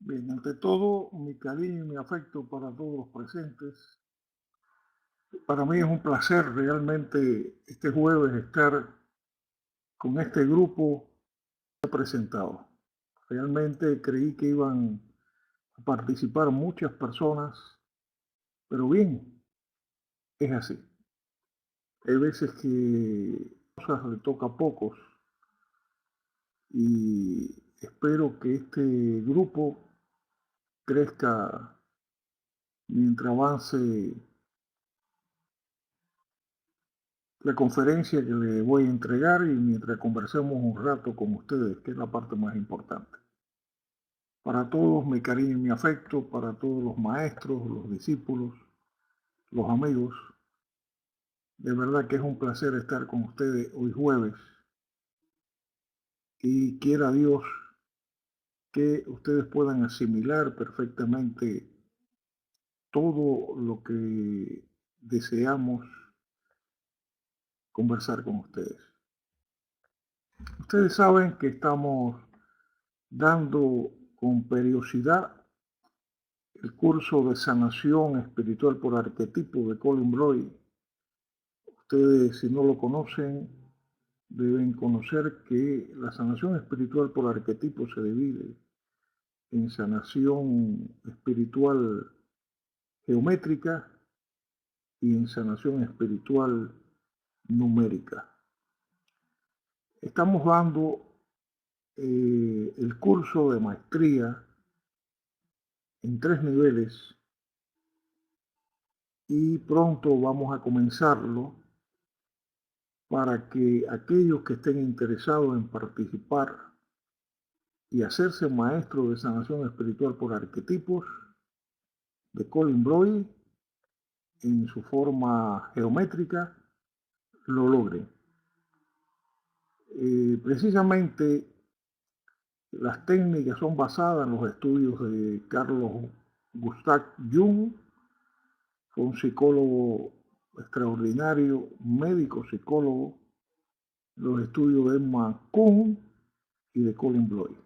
Bien, ante todo, mi cariño y mi afecto para todos los presentes. Para mí es un placer realmente este jueves estar con este grupo presentado. Realmente creí que iban a participar muchas personas, pero bien, es así. Hay veces que cosas le toca a pocos y espero que este grupo crezca mientras avance la conferencia que le voy a entregar y mientras conversemos un rato con ustedes, que es la parte más importante. Para todos mi cariño y mi afecto, para todos los maestros, los discípulos, los amigos, de verdad que es un placer estar con ustedes hoy jueves y quiera Dios que ustedes puedan asimilar perfectamente todo lo que deseamos conversar con ustedes. Ustedes saben que estamos dando con periodicidad el curso de sanación espiritual por arquetipo de Colin Bloy. Ustedes, si no lo conocen, deben conocer que la sanación espiritual por arquetipo se divide en sanación espiritual geométrica y en sanación espiritual numérica. Estamos dando el curso de maestría en 3 niveles y pronto vamos a comenzarlo para que aquellos que estén interesados en participar y hacerse maestro de sanación espiritual por arquetipos de Colin Bloy en su forma geométrica lo logren. Precisamente las técnicas son basadas en los estudios de Carlos Gustav Jung, fue un psicólogo extraordinario, médico psicólogo, los estudios de Emma Kuhn y de Colin Bloy.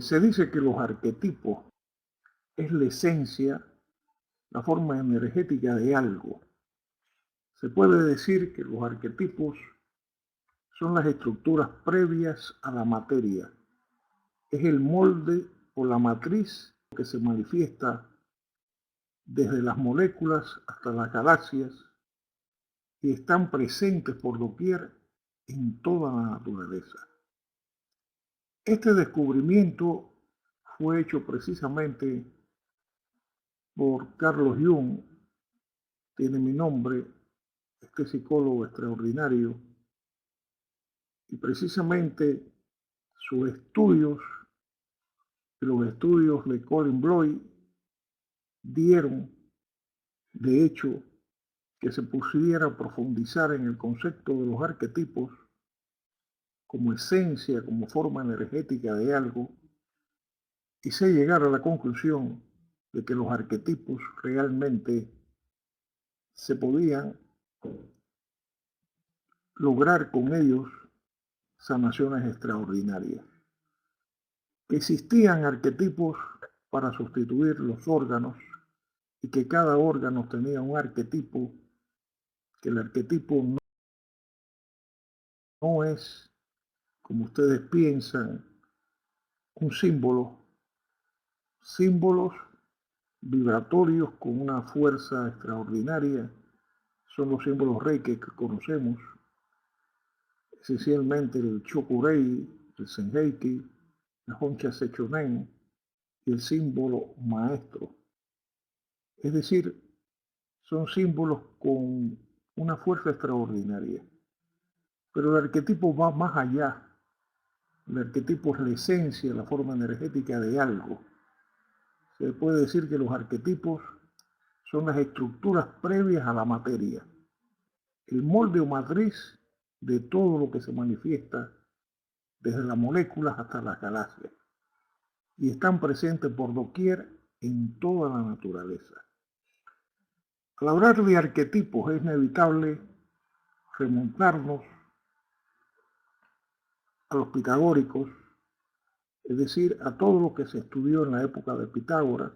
Se dice que los arquetipos es la esencia, la forma energética de algo. Se puede decir que los arquetipos son las estructuras previas a la materia. Es el molde o la matriz que se manifiesta desde las moléculas hasta las galaxias y están presentes por doquier en toda la naturaleza. Este descubrimiento fue hecho precisamente por Carlos Jung, tiene mi nombre, este psicólogo extraordinario, y precisamente sus estudios y los estudios de Colin Bloy dieron, de hecho, que se pusiera a profundizar en el concepto de los arquetipos como esencia, como forma energética de algo, y se llegara a la conclusión de que los arquetipos realmente se podían lograr con ellos sanaciones extraordinarias. Existían arquetipos para sustituir los órganos y que cada órgano tenía un arquetipo, que el arquetipo no es, como ustedes piensan, un símbolo, símbolos vibratorios con una fuerza extraordinaria, son los símbolos Reiki que conocemos, esencialmente el Chokurei, el Senheiki, la Honcha Sechonen y el símbolo maestro. Es decir, son símbolos con una fuerza extraordinaria. Pero el arquetipo va más allá. El arquetipo es la esencia, la forma energética de algo. Se puede decir que los arquetipos son las estructuras previas a la materia, el molde o matriz de todo lo que se manifiesta desde las moléculas hasta las galaxias, y están presentes por doquier en toda la naturaleza. Al hablar de arquetipos es inevitable remontarnos a los pitagóricos es decir, a todo lo que se estudió en la época de Pitágoras,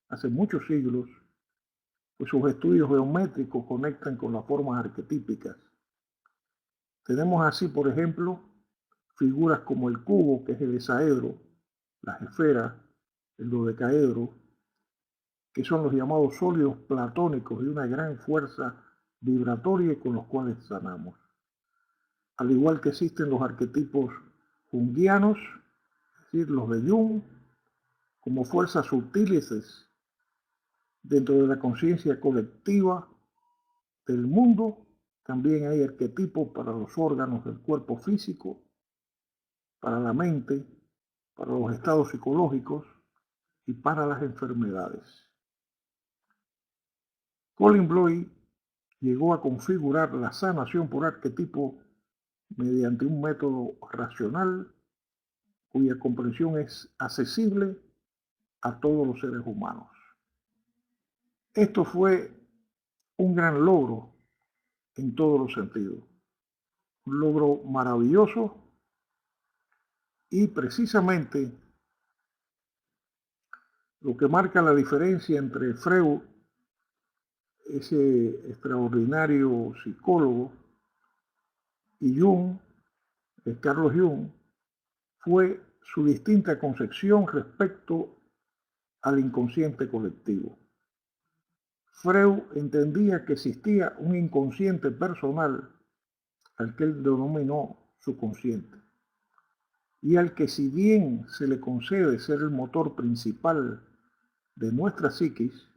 hace muchos siglos, pues sus estudios geométricos conectan con las formas arquetípicas. Tenemos así, por ejemplo, figuras como el cubo, que es el hexaedro, las esferas, el dodecaedro, que son los llamados sólidos platónicos de una gran fuerza vibratoria y con los cuales sanamos. Al igual que existen los arquetipos junguianos, es decir, los de Jung, como fuerzas sutiles dentro de la conciencia colectiva del mundo, también hay arquetipos para los órganos del cuerpo físico, para la mente, para los estados psicológicos y para las enfermedades. Colin Bloy llegó a configurar la sanación por arquetipo mediante un método racional cuya comprensión es accesible a todos los seres humanos. Esto fue un gran logro en todos los sentidos, un logro maravilloso y precisamente lo que marca la diferencia entre Freud, ese extraordinario psicólogo, y Jung, Carlos Jung, fue su distinta concepción respecto al inconsciente colectivo. Freud entendía que existía un inconsciente personal al que él denominó su consciente, y al que, si bien se le concede ser el motor principal de nuestra psiquis,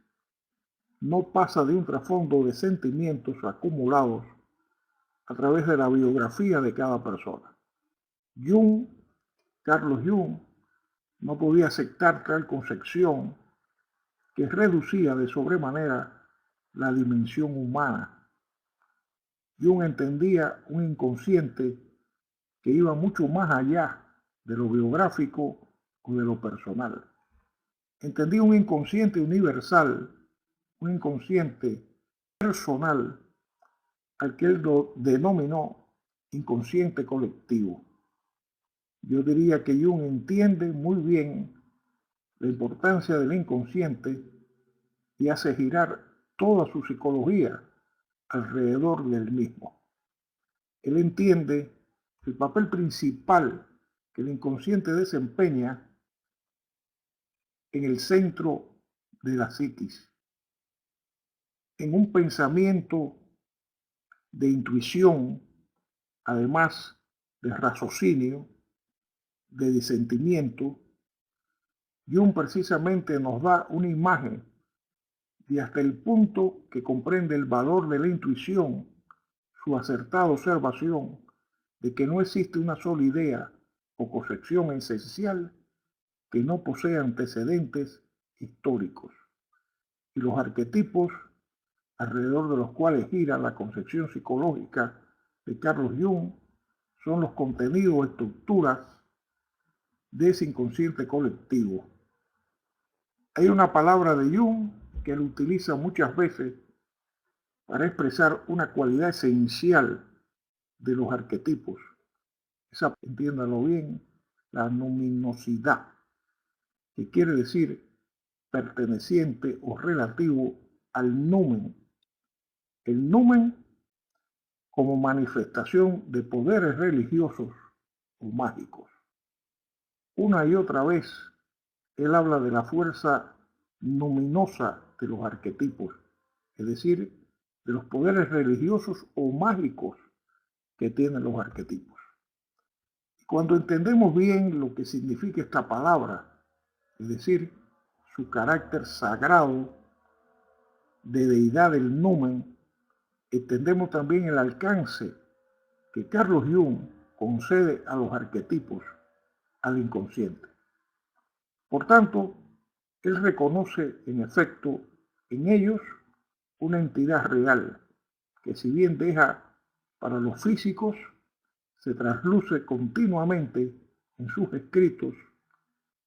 no pasa de un trasfondo de sentimientos acumulados a través de la biografía de cada persona. Jung, Carlos Jung, no podía aceptar tal concepción que reducía de sobremanera la dimensión humana. Jung entendía un inconsciente que iba mucho más allá de lo biográfico o de lo personal. Entendía un inconsciente universal, un inconsciente personal, al que él denominó inconsciente colectivo. Yo diría que Jung entiende muy bien la importancia del inconsciente y hace girar toda su psicología alrededor del mismo. Él entiende el papel principal que el inconsciente desempeña en el centro de la psiquis, en un pensamiento de intuición, además de raciocinio, de disentimiento. Jung precisamente nos da una imagen y hasta el punto que comprende el valor de la intuición, su acertada observación de que no existe una sola idea o concepción esencial que no posea antecedentes históricos. Y los arquetipos alrededor de los cuales gira la concepción psicológica de Carlos Jung son los contenidos o estructuras de ese inconsciente colectivo. Hay una palabra de Jung que él utiliza muchas veces para expresar una cualidad esencial de los arquetipos. Esa, entiéndalo bien, la luminosidad, que quiere decir perteneciente o relativo al numen. El numen como manifestación de poderes religiosos o mágicos. Una y otra vez, él habla de la fuerza luminosa de los arquetipos, es decir, de los poderes religiosos o mágicos que tienen los arquetipos. Cuando entendemos bien lo que significa esta palabra, es decir, su carácter sagrado de deidad del numen, entendemos también el alcance que Carlos Jung concede a los arquetipos, al inconsciente. Por tanto, él reconoce en efecto en ellos una entidad real que, si bien deja para los físicos, se trasluce continuamente en sus escritos,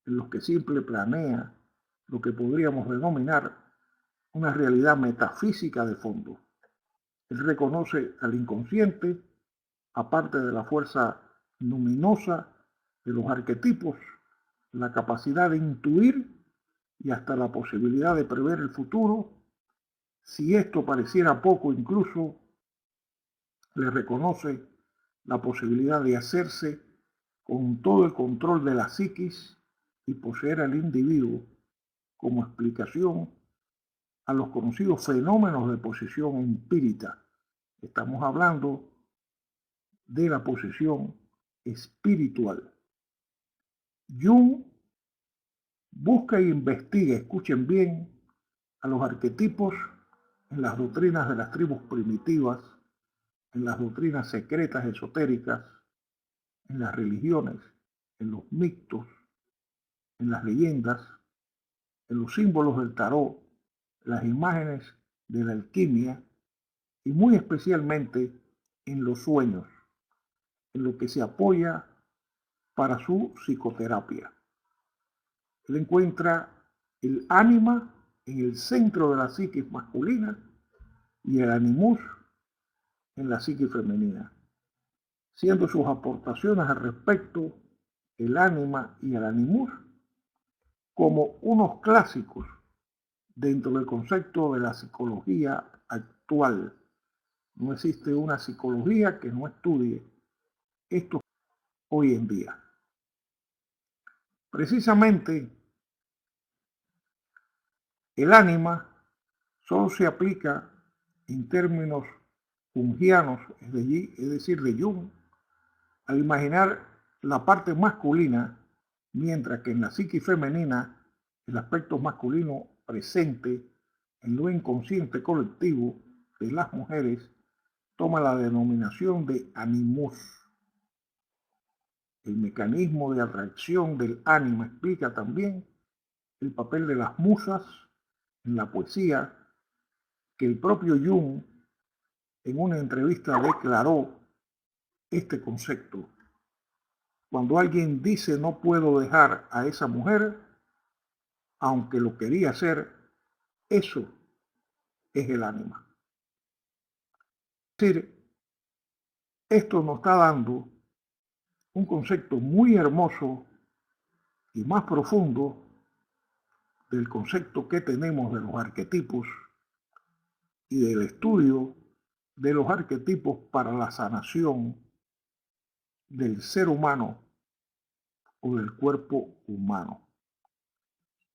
en los que siempre planea lo que podríamos denominar una realidad metafísica de fondo. Él reconoce al inconsciente, aparte de la fuerza luminosa de los arquetipos, la capacidad de intuir y hasta la posibilidad de prever el futuro. Si esto pareciera poco, incluso le reconoce la posibilidad de hacerse con todo el control de la psiquis y poseer al individuo como explicación a los conocidos fenómenos de posesión empírica. Estamos hablando de la posesión espiritual. Jung busca e investiga, escuchen bien, a los arquetipos en las doctrinas de las tribus primitivas, en las doctrinas secretas esotéricas, en las religiones, en los mitos, en las leyendas, en los símbolos del tarot, las imágenes de la alquimia y muy especialmente en los sueños, en lo que se apoya para su psicoterapia. Él encuentra el ánima en el centro de la psiquis masculina y el animus en la psiquis femenina, siendo sus aportaciones al respecto el ánima y el animus como unos clásicos dentro del concepto de la psicología actual. No existe una psicología que no estudie esto hoy en día. Precisamente el ánima solo se aplica en términos jungianos, es decir, de Jung, al imaginar la parte masculina, mientras que en la psique femenina el aspecto masculino presente en lo inconsciente colectivo de las mujeres toma la denominación de animus. El mecanismo de atracción del ánima explica también el papel de las musas en la poesía, que el propio Jung en una entrevista declaró este concepto. Cuando alguien dice no puedo dejar a esa mujer, aunque lo quería hacer, eso es el ánima. Es decir, esto nos está dando un concepto muy hermoso y más profundo del concepto que tenemos de los arquetipos y del estudio de los arquetipos para la sanación del ser humano o del cuerpo humano.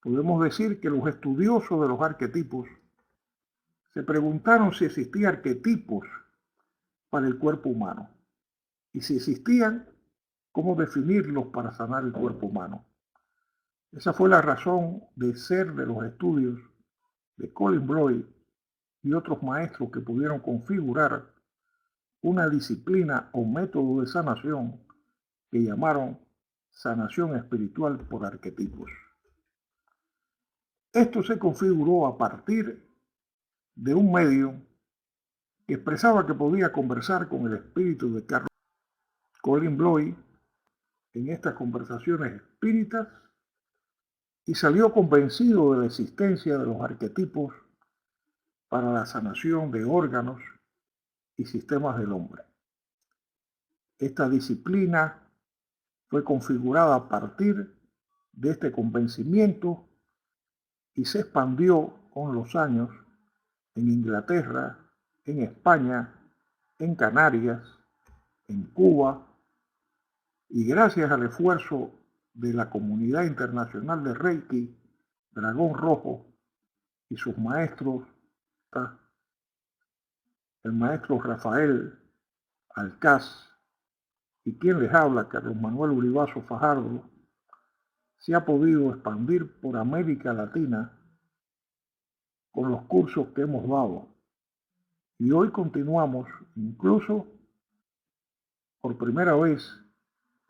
Podemos decir que los estudiosos de los arquetipos se preguntaron si existían arquetipos para el cuerpo humano y si existían, cómo definirlos para sanar el cuerpo humano. Esa fue la razón de ser de los estudios de Colin Bloy y otros maestros que pudieron configurar una disciplina o método de sanación que llamaron sanación espiritual por arquetipos. Esto se configuró a partir de un medio que expresaba que podía conversar con el espíritu de Carlos Colin Bloy en estas conversaciones espíritas y salió convencido de la existencia de los arquetipos para la sanación de órganos y sistemas del hombre. Esta disciplina fue configurada a partir de este convencimiento y se expandió con los años en Inglaterra, en España, en Canarias, en Cuba, y gracias al esfuerzo de la comunidad internacional de Reiki, Dragón Rojo y sus maestros, el maestro Rafael Alcaz y quien les habla, Carlos Manuel Uribazo Fajardo, se ha podido expandir por América Latina con los cursos que hemos dado. Y hoy continuamos, incluso por primera vez,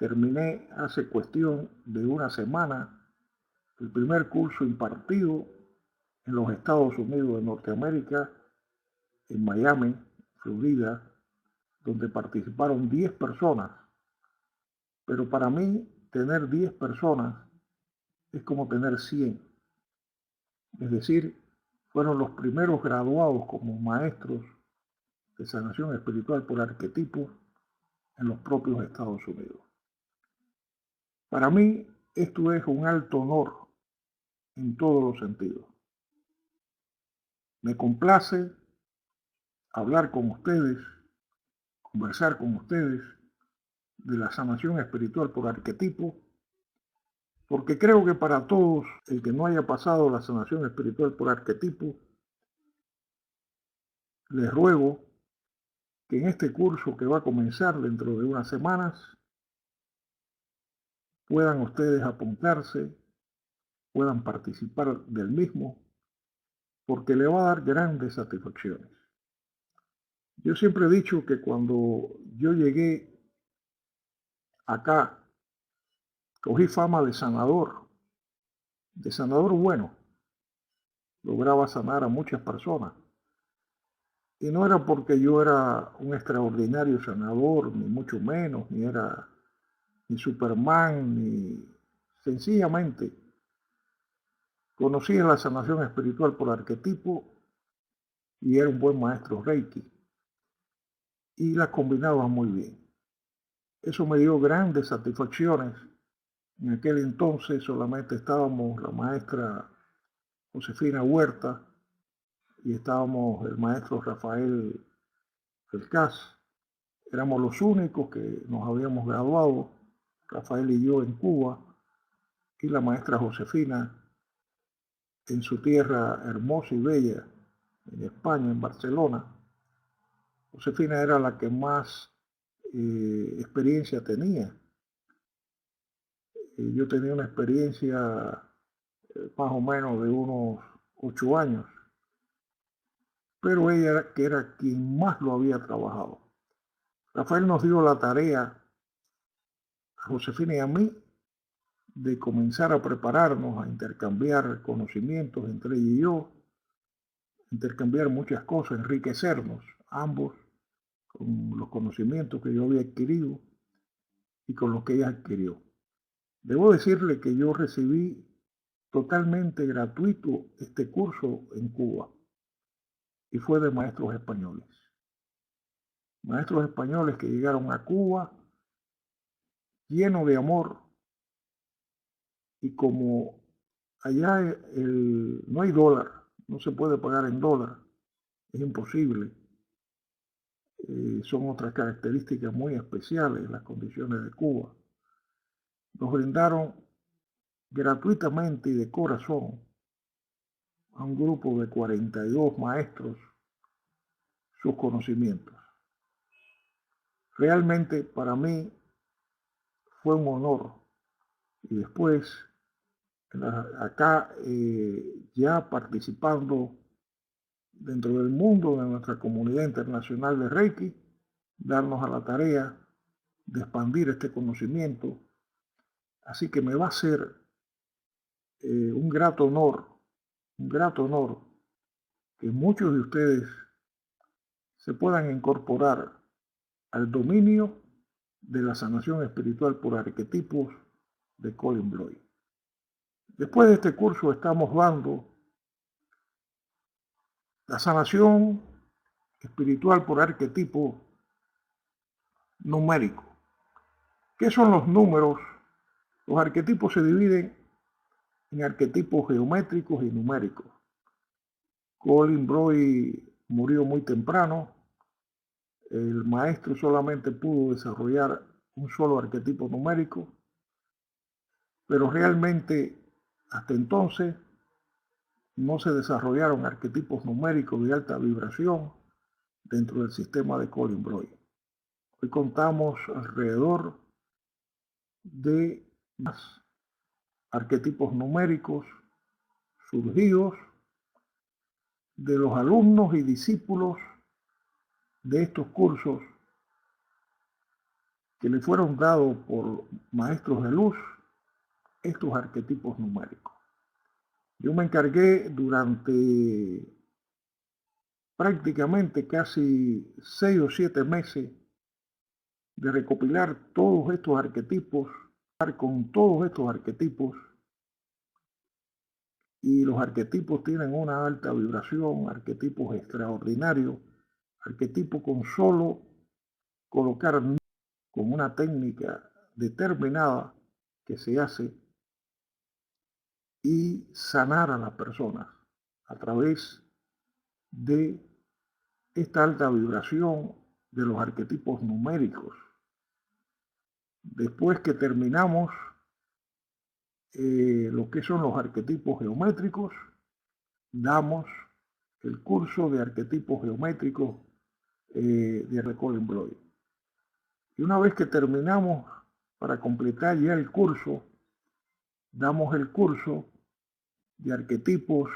terminé hace cuestión de una semana el primer curso impartido en los Estados Unidos de Norteamérica, en Miami, Florida, donde participaron 10 personas. Pero para mí, tener 10 personas es como tener 100. Es decir, fueron los primeros graduados como maestros de sanación espiritual por arquetipos en los propios Estados Unidos. Para mí Esto es un alto honor en todos los sentidos. Me complace hablar con ustedes, conversar con ustedes de la sanación espiritual por arquetipo, porque creo que para todos, el que no haya pasado la sanación espiritual por arquetipo, les ruego que en este curso que va a comenzar dentro de unas semanas, puedan ustedes apuntarse, puedan participar del mismo, porque le va a dar grandes satisfacciones. Yo siempre he dicho que cuando yo llegué acá, cogí fama de sanador bueno, lograba sanar a muchas personas. Y no era porque yo era un extraordinario sanador, ni mucho menos, ni era ni Superman, ni sencillamente conocía la sanación espiritual por arquetipo y era un buen maestro Reiki y las combinaba muy bien. Eso me dio grandes satisfacciones. En aquel entonces solamente estábamos la maestra Josefina Huerta y estábamos el maestro Rafael Felcás. Éramos los únicos que nos habíamos graduado, Rafael y yo en Cuba, y la maestra Josefina en su tierra hermosa y bella, en España, en Barcelona. Josefina era la que más experiencia tenía. Yo tenía una experiencia más o menos de unos 8 años, pero ella que era quien más lo había trabajado. Rafael nos dio la tarea, a Josefina y a mí, de comenzar a prepararnos, a intercambiar conocimientos entre ella y yo, intercambiar muchas cosas, enriquecernos ambos con los conocimientos que yo había adquirido y con los que ella adquirió. Debo decirle que yo recibí totalmente gratuito este curso en Cuba y fue de maestros españoles. Maestros españoles que llegaron a Cuba llenos de amor y como allá no hay dólar, no se puede pagar en dólar, es imposible. Son otras características muy especiales las condiciones de Cuba. Nos brindaron gratuitamente y de corazón a un grupo de 42 maestros sus conocimientos. Realmente para mí fue un honor. Y después, acá ya participando dentro del mundo de nuestra comunidad internacional de Reiki, darnos a la tarea de expandir este conocimiento. Así que me va a ser un grato honor que muchos de ustedes se puedan incorporar al dominio de la sanación espiritual por arquetipos de Colin Bloy. Después de este curso estamos dando la sanación espiritual por arquetipo numérico. ¿Qué son los números? Los arquetipos se dividen en arquetipos geométricos y numéricos. Colin Bloy murió muy temprano. El maestro solamente pudo desarrollar un solo arquetipo numérico, pero realmente hasta entonces no se desarrollaron arquetipos numéricos de alta vibración dentro del sistema de Colin Bloy. Hoy contamos alrededor de más arquetipos numéricos surgidos de los alumnos y discípulos de estos cursos que le fueron dados por maestros de luz estos arquetipos numéricos. Yo me encargué durante prácticamente casi 6 o 7 meses de recopilar todos estos arquetipos, con todos estos arquetipos, y los arquetipos tienen una alta vibración, arquetipos extraordinarios, arquetipos con solo colocar con una técnica determinada que se hace y sanar a las personas a través de esta alta vibración de los arquetipos numéricos. Después que terminamos lo que son los arquetipos geométricos, damos el curso de arquetipos geométricos de Colin Bloy. Y una vez que terminamos, para completar ya el curso, damos el curso de arquetipos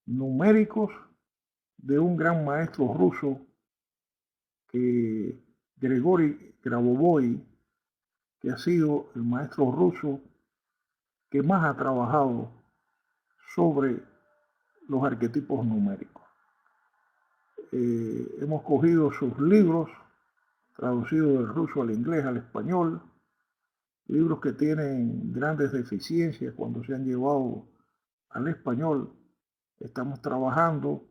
numéricos de un gran maestro ruso, Grigori Grabovoi, que ha sido el maestro ruso que más ha trabajado sobre los arquetipos numéricos. Hemos cogido sus libros, traducidos del ruso al inglés, al español, libros que tienen grandes deficiencias cuando se han llevado al español. Estamos trabajando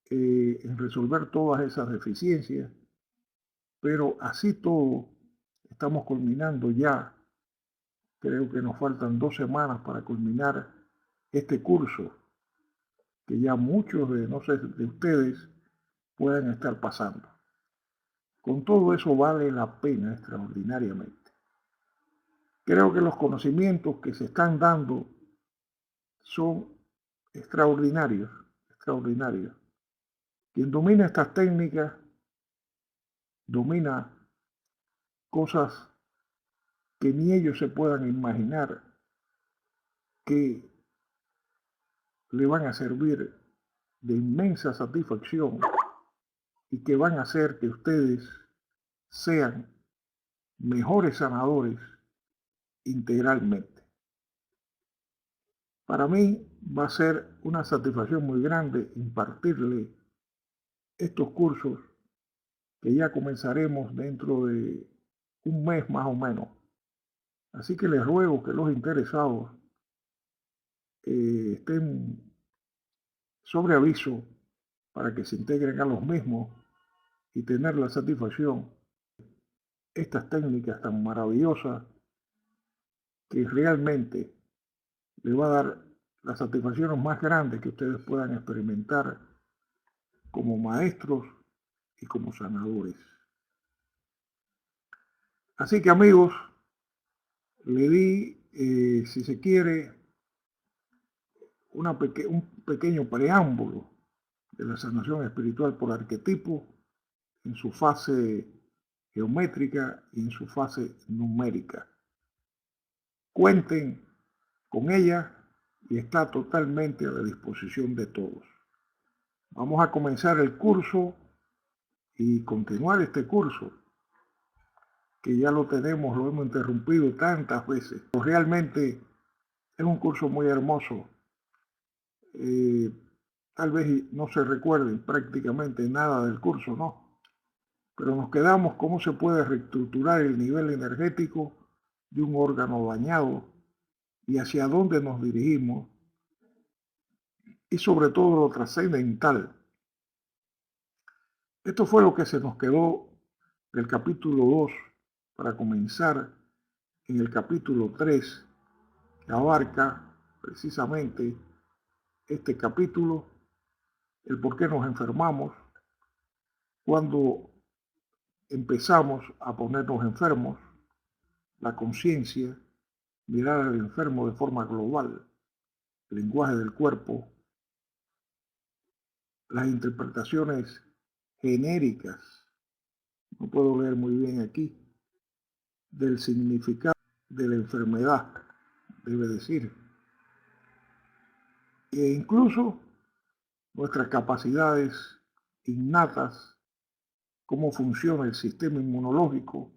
en resolver todas esas deficiencias, pero así todo estamos culminando ya. Creo que nos faltan 2 semanas para culminar este curso, que ya muchos no sé, de ustedes pueden estar pasando. Con todo eso vale la pena extraordinariamente. Creo que los conocimientos que se están dando son extraordinarios, extraordinarios. Quien domina estas técnicas domina cosas que ni ellos se puedan imaginar que le van a servir de inmensa satisfacción y que van a hacer que ustedes sean mejores sanadores integralmente. Para mí va a ser una satisfacción muy grande impartirle estos cursos que ya comenzaremos dentro de un mes más o menos. Así que les ruego que los interesados estén sobre aviso para que se integren a los mismos y tener la satisfacción estas técnicas tan maravillosas que realmente le va a dar las satisfacciones más grandes que ustedes puedan experimentar como maestros y como sanadores. Así que amigos, le di, si se quiere, un pequeño preámbulo de la sanación espiritual por arquetipo en su fase geométrica y en su fase numérica. Cuenten con ella y está totalmente a la disposición de todos. Vamos a comenzar el curso y continuar este curso, que ya lo tenemos, lo hemos interrumpido tantas veces. Pero realmente es un curso muy hermoso. Tal vez no se recuerden prácticamente nada del curso, ¿no? Pero nos quedamos cómo se puede reestructurar el nivel energético de un órgano dañado y hacia dónde nos dirigimos, y sobre todo lo trascendental. Esto fue lo que se nos quedó del capítulo 2 para comenzar en el capítulo 3, que abarca precisamente este capítulo, el por qué nos enfermamos, cuando empezamos a ponernos enfermos, la conciencia, mirar al enfermo de forma global, el lenguaje del cuerpo, las interpretaciones genéricas, no puedo leer muy bien aquí, del significado de la enfermedad, debe decir, e incluso nuestras capacidades innatas, cómo funciona el sistema inmunológico,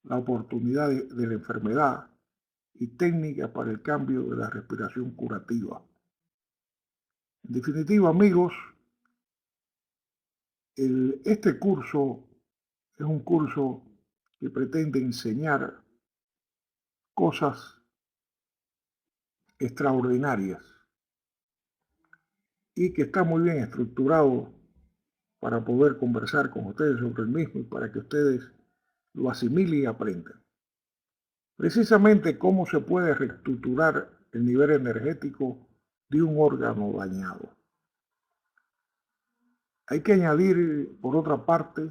la oportunidad de la enfermedad y técnicas para el cambio de la respiración curativa. En definitiva, amigos, este curso es un curso que pretende enseñar cosas extraordinarias y que está muy bien estructurado para poder conversar con ustedes sobre el mismo y para que ustedes lo asimilen y aprendan. precisamente cómo se puede reestructurar el nivel energético de un órgano dañado. Hay que añadir, por otra parte,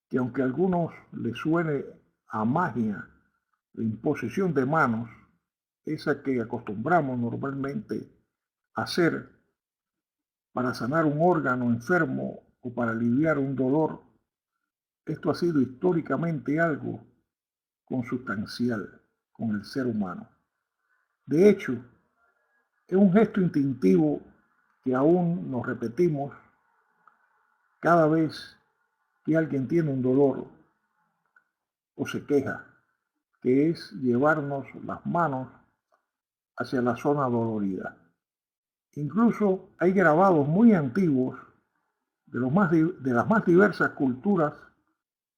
que aunque a algunos les suene a magia la imposición de manos, esa que acostumbramos normalmente a hacer para sanar un órgano enfermo o para aliviar un dolor, esto ha sido históricamente algo consustancial con el ser humano. De hecho, es un gesto instintivo que aún nos repetimos cada vez que alguien tiene un dolor o se queja, que es llevarnos las manos hacia la zona dolorida. Incluso hay grabados muy antiguos de las más diversas culturas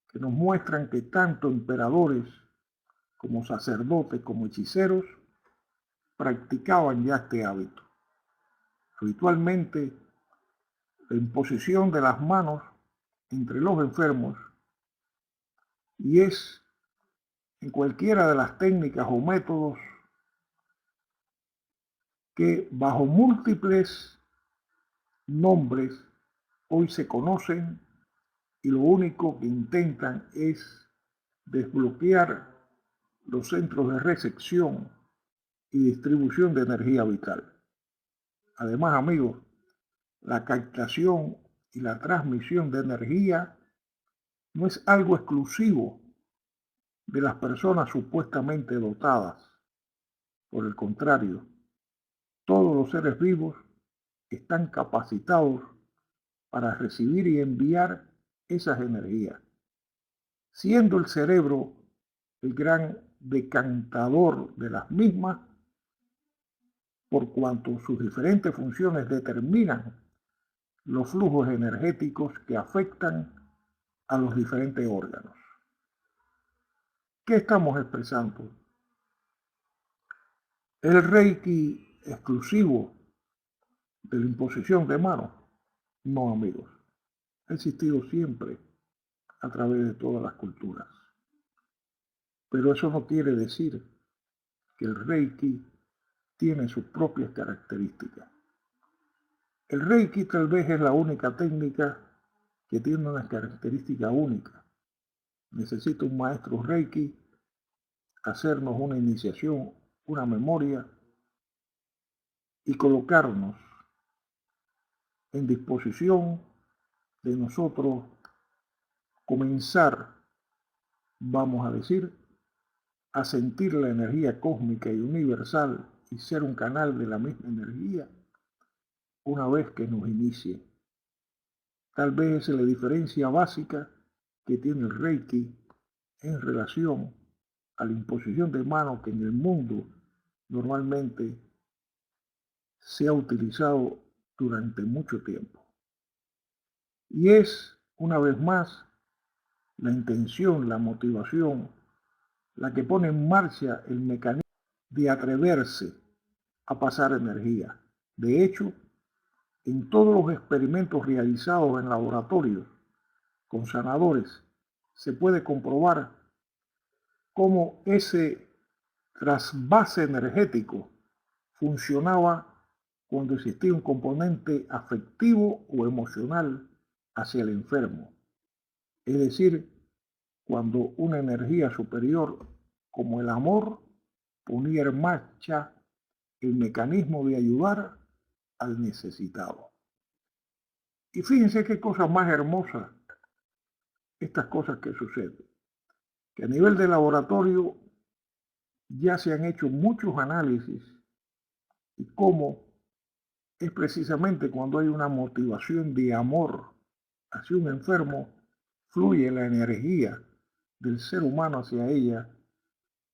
que nos muestran que tanto emperadores como sacerdotes como hechiceros practicaban ya este hábito. Habitualmente, la imposición de las manos entre los enfermos y es en cualquiera de las técnicas o métodos que bajo múltiples nombres hoy se conocen y lo único que intentan es desbloquear los centros de recepción y distribución de energía vital. Además, amigos, la captación y la transmisión de energía no es algo exclusivo de las personas supuestamente dotadas. Por el contrario, todos los seres vivos están capacitados para recibir y enviar esas energías, siendo el cerebro el gran decantador de las mismas, por cuanto sus diferentes funciones determinan los flujos energéticos que afectan a los diferentes órganos. ¿Qué estamos expresando? ¿El Reiki exclusivo de la imposición de manos? No, amigos. Ha existido siempre a través de todas las culturas. Pero eso no quiere decir que el Reiki tiene sus propias características. El Reiki tal vez es la única técnica que tiene una característica única. Necesita un maestro Reiki hacernos una iniciación, una memoria y colocarnos en disposición de nosotros comenzar, vamos a decir, a sentir la energía cósmica y universal y ser un canal de la misma energía una vez que nos inicie. Tal vez esa es la diferencia básica que tiene el Reiki en relación a la imposición de manos que en el mundo normalmente se ha utilizado durante mucho tiempo. Y es, una vez más, la intención, la motivación, la que pone en marcha el mecanismo de atreverse a pasar energía. De hecho, en todos los experimentos realizados en laboratorios con sanadores, se puede comprobar cómo ese trasvase energético funcionaba cuando existía un componente afectivo o emocional hacia el enfermo. Es decir, cuando una energía superior como el amor ponía en marcha el mecanismo de ayudar al necesitado. Y fíjense qué cosa más hermosa estas cosas que suceden, que a nivel de laboratorio ya se han hecho muchos análisis y cómo es precisamente cuando hay una motivación de amor hacia un enfermo, fluye la energía del ser humano hacia ella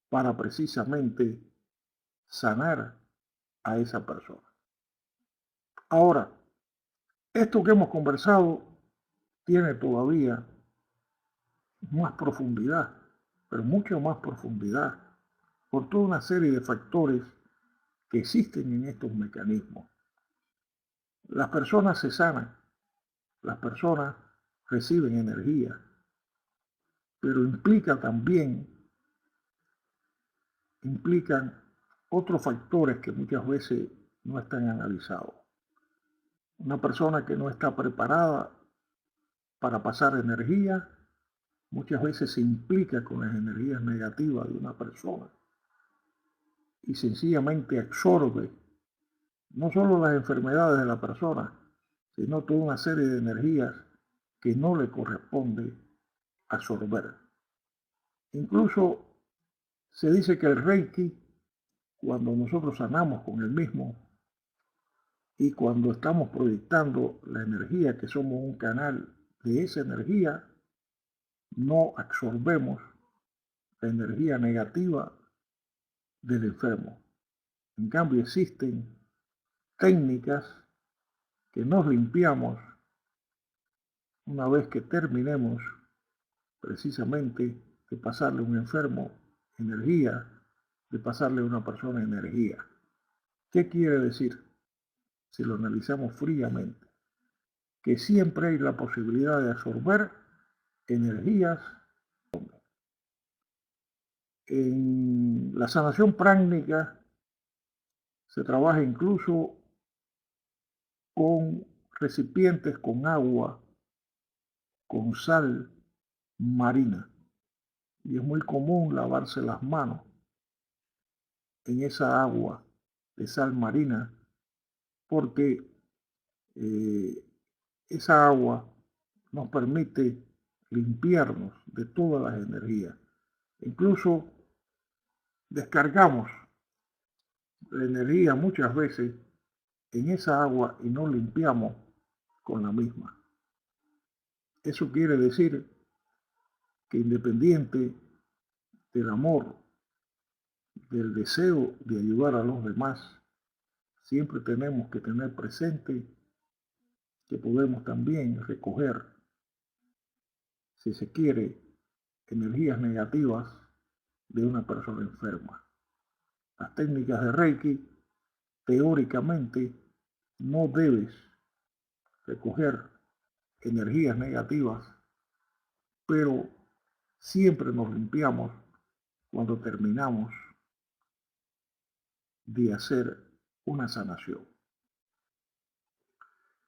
para precisamente sanar a esa persona. Ahora, esto que hemos conversado tiene todavía más profundidad, pero mucho más profundidad, por toda una serie de factores que existen en estos mecanismos. Las personas se sanan, las personas reciben energía, pero implica también implican otros factores que muchas veces no están analizados. Una persona que no está preparada para pasar energía muchas veces se implica con las energías negativas de una persona y sencillamente absorbe no solo las enfermedades de la persona, sino toda una serie de energías que no le corresponde absorber. Incluso se dice que el Reiki, cuando nosotros sanamos con el mismo y cuando estamos proyectando la energía, que somos un canal de esa energía, no absorbemos la energía negativa del enfermo. En cambio, existen técnicas que nos limpiamos una vez que terminemos precisamente de pasarle a un enfermo energía, de pasarle a una persona energía. ¿Qué quiere decir? Si lo analizamos fríamente, que siempre hay la posibilidad de absorber energías. En la sanación pránica se trabaja incluso con recipientes con agua, con sal marina. Y es muy común lavarse las manos en esa agua de sal marina porque esa agua nos permite limpiarnos de todas las energías. Incluso descargamos la energía muchas veces en esa agua y no limpiamos con la misma. Eso quiere decir que independiente del amor, del deseo de ayudar a los demás, siempre tenemos que tener presente que podemos también recoger, si se quiere, energías negativas de una persona enferma. Las técnicas de Reiki, teóricamente, no debes recoger energías negativas, pero siempre nos limpiamos cuando terminamos de hacer una sanación.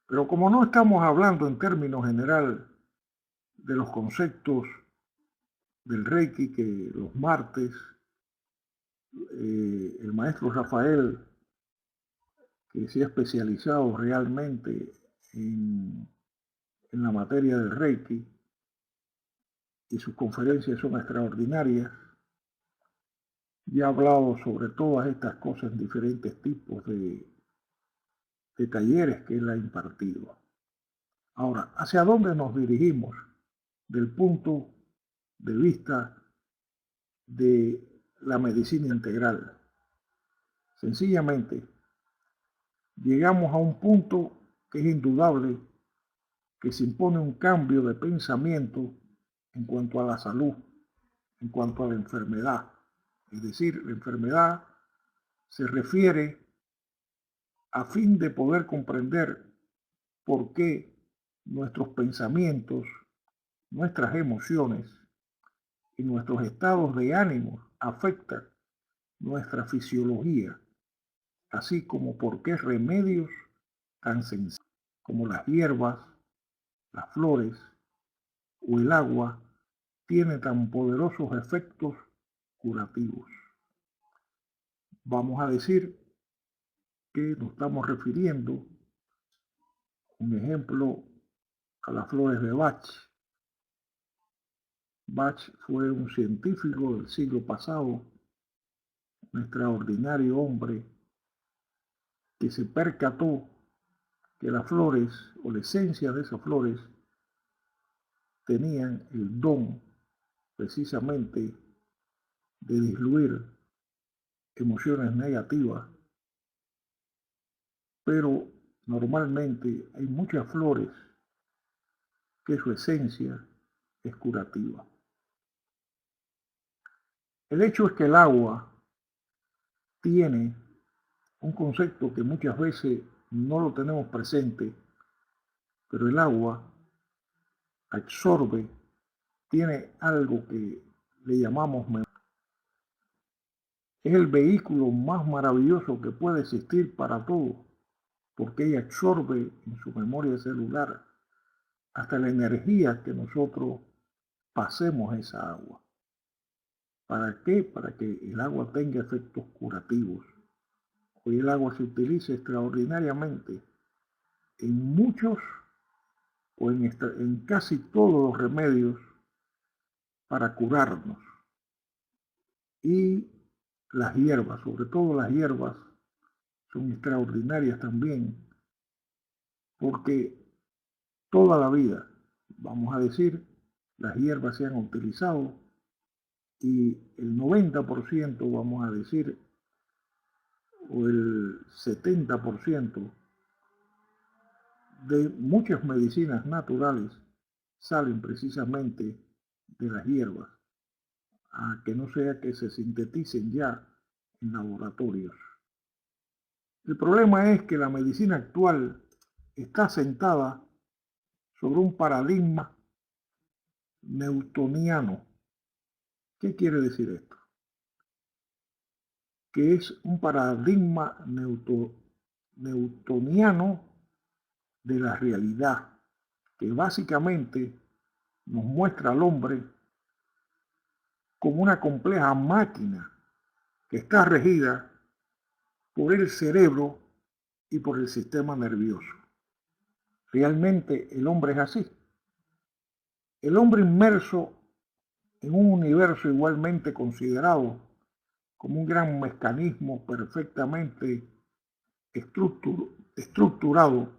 Pero como no estamos hablando en términos general de los conceptos del Reiki, que los martes el maestro Rafael, que se ha especializado realmente en la materia del Reiki, y sus conferencias son extraordinarias, ya ha hablado sobre todas estas cosas en diferentes tipos de talleres que él ha impartido. Ahora, ¿hacia dónde nos dirigimos del punto de vista de la medicina integral? Sencillamente, llegamos a un punto que es indudable, que se impone un cambio de pensamiento en cuanto a la salud, en cuanto a la enfermedad. Es decir, la enfermedad se refiere a fin de poder comprender por qué nuestros pensamientos, nuestras emociones y nuestros estados de ánimo afectan nuestra fisiología, así como por qué remedios tan sencillos como las hierbas, las flores o el agua tienen tan poderosos efectos curativos. Vamos a decir que nos estamos refiriendo, un ejemplo, a las flores de Bach. Bach fue un científico del siglo pasado, un extraordinario hombre que se percató que las flores o la esencia de esas flores tenían el don precisamente de diluir emociones negativas, pero normalmente hay muchas flores que su esencia es curativa. El hecho es que el agua tiene un concepto que muchas veces no lo tenemos presente, pero el agua absorbe, tiene algo que le llamamos memoria. Es el vehículo más maravilloso que puede existir para todos, porque ella absorbe en su memoria celular hasta la energía que nosotros pasemos esa agua. ¿Para qué? Para que el agua tenga efectos curativos. Hoy el agua se utiliza extraordinariamente en muchos o en casi todos los remedios para curarnos. Y las hierbas, sobre todo las hierbas, son extraordinarias también, porque toda la vida, vamos a decir, las hierbas se han utilizado y el 90%, vamos a decir, o el 70% de muchas medicinas naturales salen precisamente de las hierbas, a que no sea que se sinteticen ya en laboratorios. El problema es que la medicina actual está sentada sobre un paradigma newtoniano. ¿Qué quiere decir esto? Que es un paradigma newtoniano de la realidad, que básicamente nos muestra al hombre como una compleja máquina que está regida por el cerebro y por el sistema nervioso. Realmente el hombre es así. El hombre inmerso en un universo igualmente considerado como un gran mecanismo perfectamente estructurado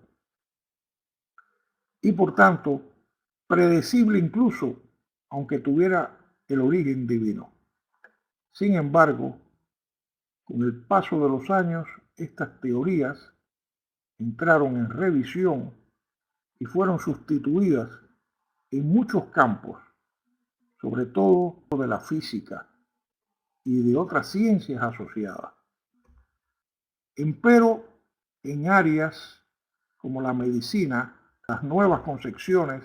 y por tanto predecible incluso, aunque tuviera el origen divino. Sin embargo, con el paso de los años, estas teorías entraron en revisión y fueron sustituidas en muchos campos, sobre todo de la física y de otras ciencias asociadas. Empero, en áreas como la medicina, las nuevas concepciones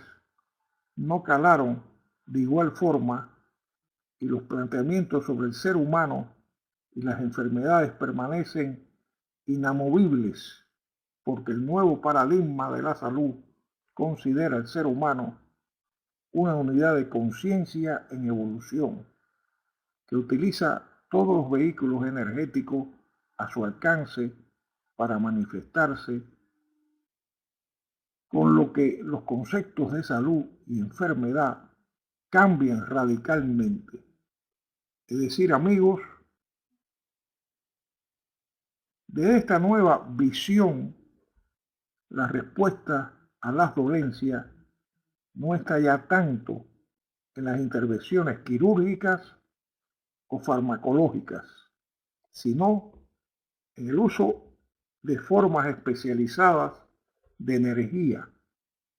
no calaron de igual forma y los planteamientos sobre el ser humano y las enfermedades permanecen inamovibles, porque el nuevo paradigma de la salud considera al ser humano una unidad de conciencia en evolución, que utiliza todos los vehículos energéticos a su alcance para manifestarse, con lo que los conceptos de salud y enfermedad cambian radicalmente. Es decir, amigos, de esta nueva visión, la respuesta a las dolencias no está ya tanto en las intervenciones quirúrgicas o farmacológicas, sino en el uso de formas especializadas de energía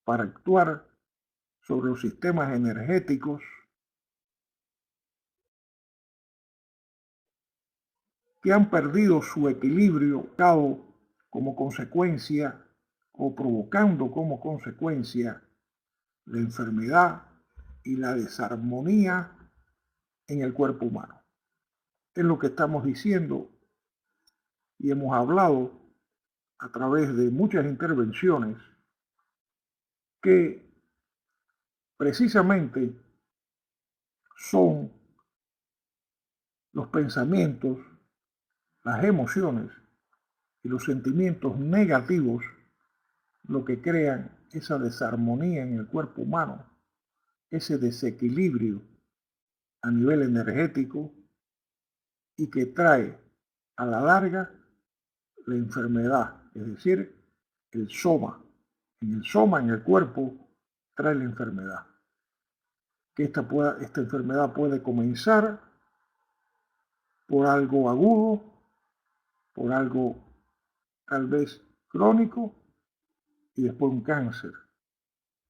para actuar sobre los sistemas energéticos que han perdido su equilibrio como consecuencia o provocando como consecuencia la enfermedad y la desarmonía en el cuerpo humano. Es lo que estamos diciendo y hemos hablado a través de muchas intervenciones que precisamente son los pensamientos, las emociones y los sentimientos negativos lo que crean esa desarmonía en el cuerpo humano, ese desequilibrio a nivel energético y que trae a la larga la enfermedad, es decir, el soma. En el soma, en el cuerpo, trae la enfermedad. Que esta enfermedad puede comenzar por algo agudo, por algo tal vez crónico y después un cáncer.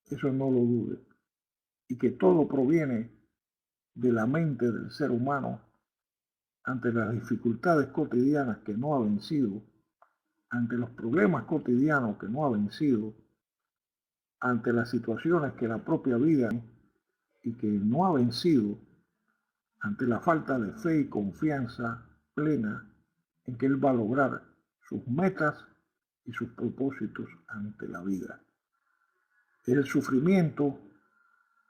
Eso no lo dude. Y que todo proviene de la mente del ser humano ante las dificultades cotidianas que no ha vencido, ante los problemas cotidianos que no ha vencido, ante las situaciones que la propia vida y que no ha vencido, ante la falta de fe y confianza plena en que él va a lograr sus metas y sus propósitos ante la vida. El sufrimiento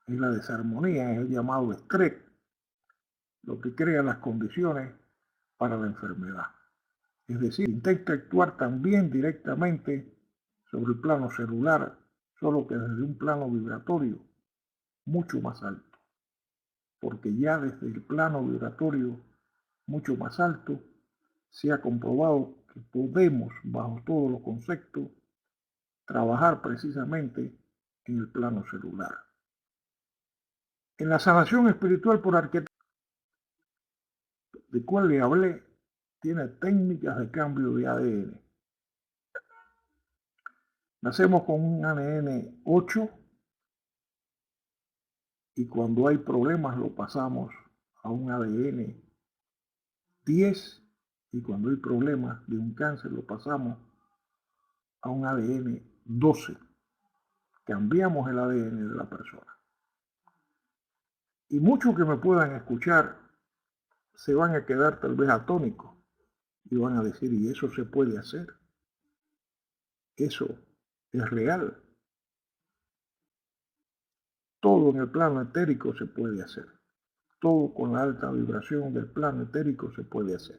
y la desarmonía es el llamado estrés, lo que crea las condiciones para la enfermedad. Es decir, intenta actuar también directamente sobre el plano celular, solo que desde un plano vibratorio mucho más alto, porque ya desde el plano vibratorio mucho más alto se ha comprobado que podemos, bajo todos los conceptos, trabajar precisamente en el plano celular. En la sanación espiritual por arquetipo, de cual le hablé, tiene técnicas de cambio de ADN. Nacemos con un ADN 8 y cuando hay problemas lo pasamos a un ADN 10 y cuando hay problemas de un cáncer lo pasamos a un ADN 12. Cambiamos el ADN de la persona. Y muchos que me puedan escuchar se van a quedar tal vez atónicos y van a decir, ¿y eso se puede hacer? Eso es real. Todo en el plano etérico se puede hacer. Todo con la alta vibración del plano etérico se puede hacer.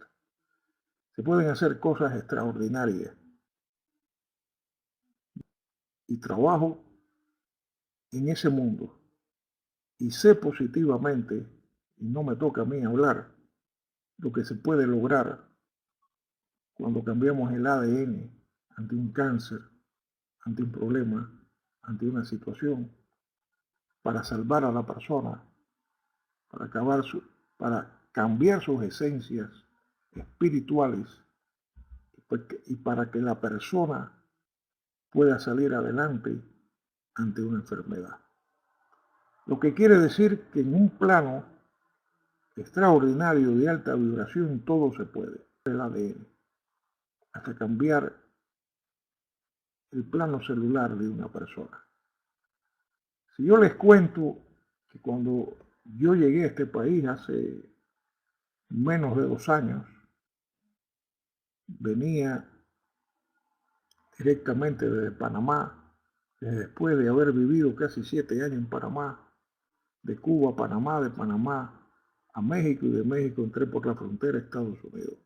Se pueden hacer cosas extraordinarias. Y trabajo en ese mundo. Y sé positivamente, y no me toca a mí hablar, lo que se puede lograr cuando cambiamos el ADN ante un cáncer, ante un problema, ante una situación, para salvar a la persona, para cambiar sus esencias espirituales y para que la persona pueda salir adelante ante una enfermedad. Lo que quiere decir que en un plano extraordinario de alta vibración todo se puede, el ADN, hasta cambiar el plano celular de una persona. Si yo les cuento que cuando yo llegué a este país hace menos de 2 años, venía directamente desde Panamá, después de haber vivido casi 7 años en Panamá, de Cuba a Panamá, de Panamá a México y de México entré por la frontera a Estados Unidos.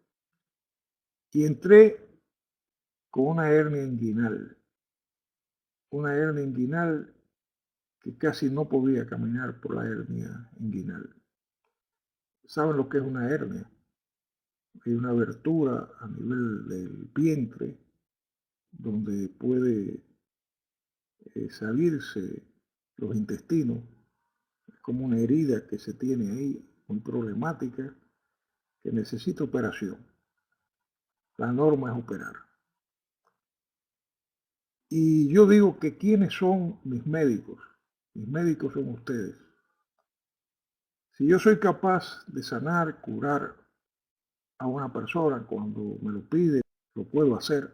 Y entré con una hernia inguinal que casi no podía caminar por la hernia inguinal. ¿Saben lo que es una hernia? Hay una abertura a nivel del vientre donde puede salirse los intestinos. Es como una herida que se tiene ahí, muy problemática, que necesita operación. La norma es operar. Y yo digo que ¿quiénes son mis médicos? Mis médicos son ustedes. Si yo soy capaz de sanar, curar a una persona cuando me lo pide, lo puedo hacer.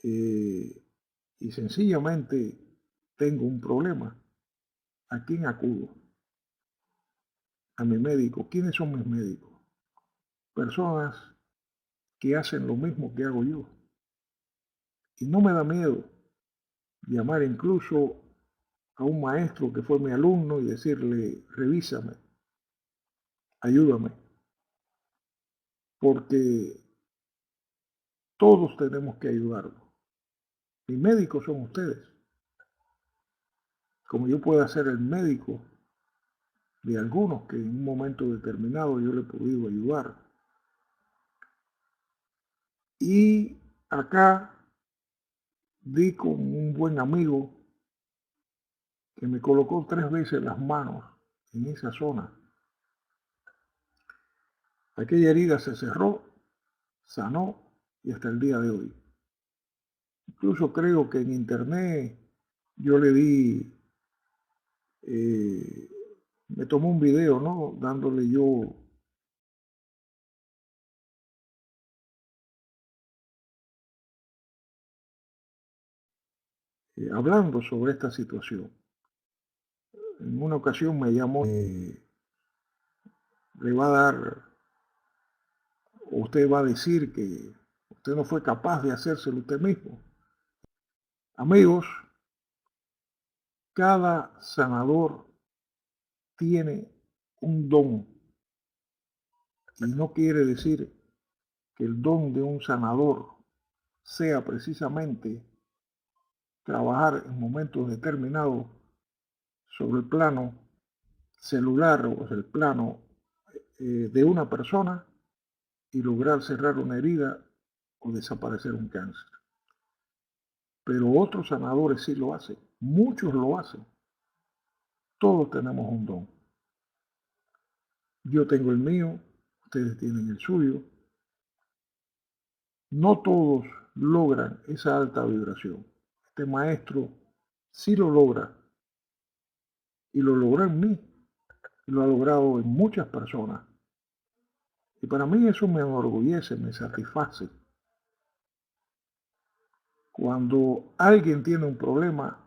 Y sencillamente tengo un problema. ¿A quién acudo? A mi médico. ¿Quiénes son mis médicos? Personas que hacen lo mismo que hago yo. Y no me da miedo llamar incluso a un maestro que fue mi alumno y decirle, revísame, ayúdame, porque todos tenemos que ayudarnos. Mis médicos son ustedes, como yo pueda ser el médico de algunos que en un momento determinado yo le he podido ayudar. Y acá di con un buen amigo que me colocó 3 veces las manos en esa zona. Aquella herida se cerró, sanó y hasta el día de hoy. Incluso creo que en internet yo le di, me tomó un video, ¿no? Dándole yo hablando sobre esta situación. En una ocasión me llamó, le va a dar o usted va a decir que usted no fue capaz de hacérselo usted mismo. Amigos, cada sanador tiene un don y no quiere decir que el don de un sanador sea precisamente trabajar en momentos determinados sobre el plano celular o el plano de una persona y lograr cerrar una herida o desaparecer un cáncer. Pero otros sanadores sí lo hacen, muchos lo hacen. Todos tenemos un don. Yo tengo el mío, ustedes tienen el suyo. No todos logran esa alta vibración. Este maestro sí lo logra y lo logró en mí y lo ha logrado en muchas personas. Y para mí eso me enorgullece, me satisface. Cuando alguien tiene un problema,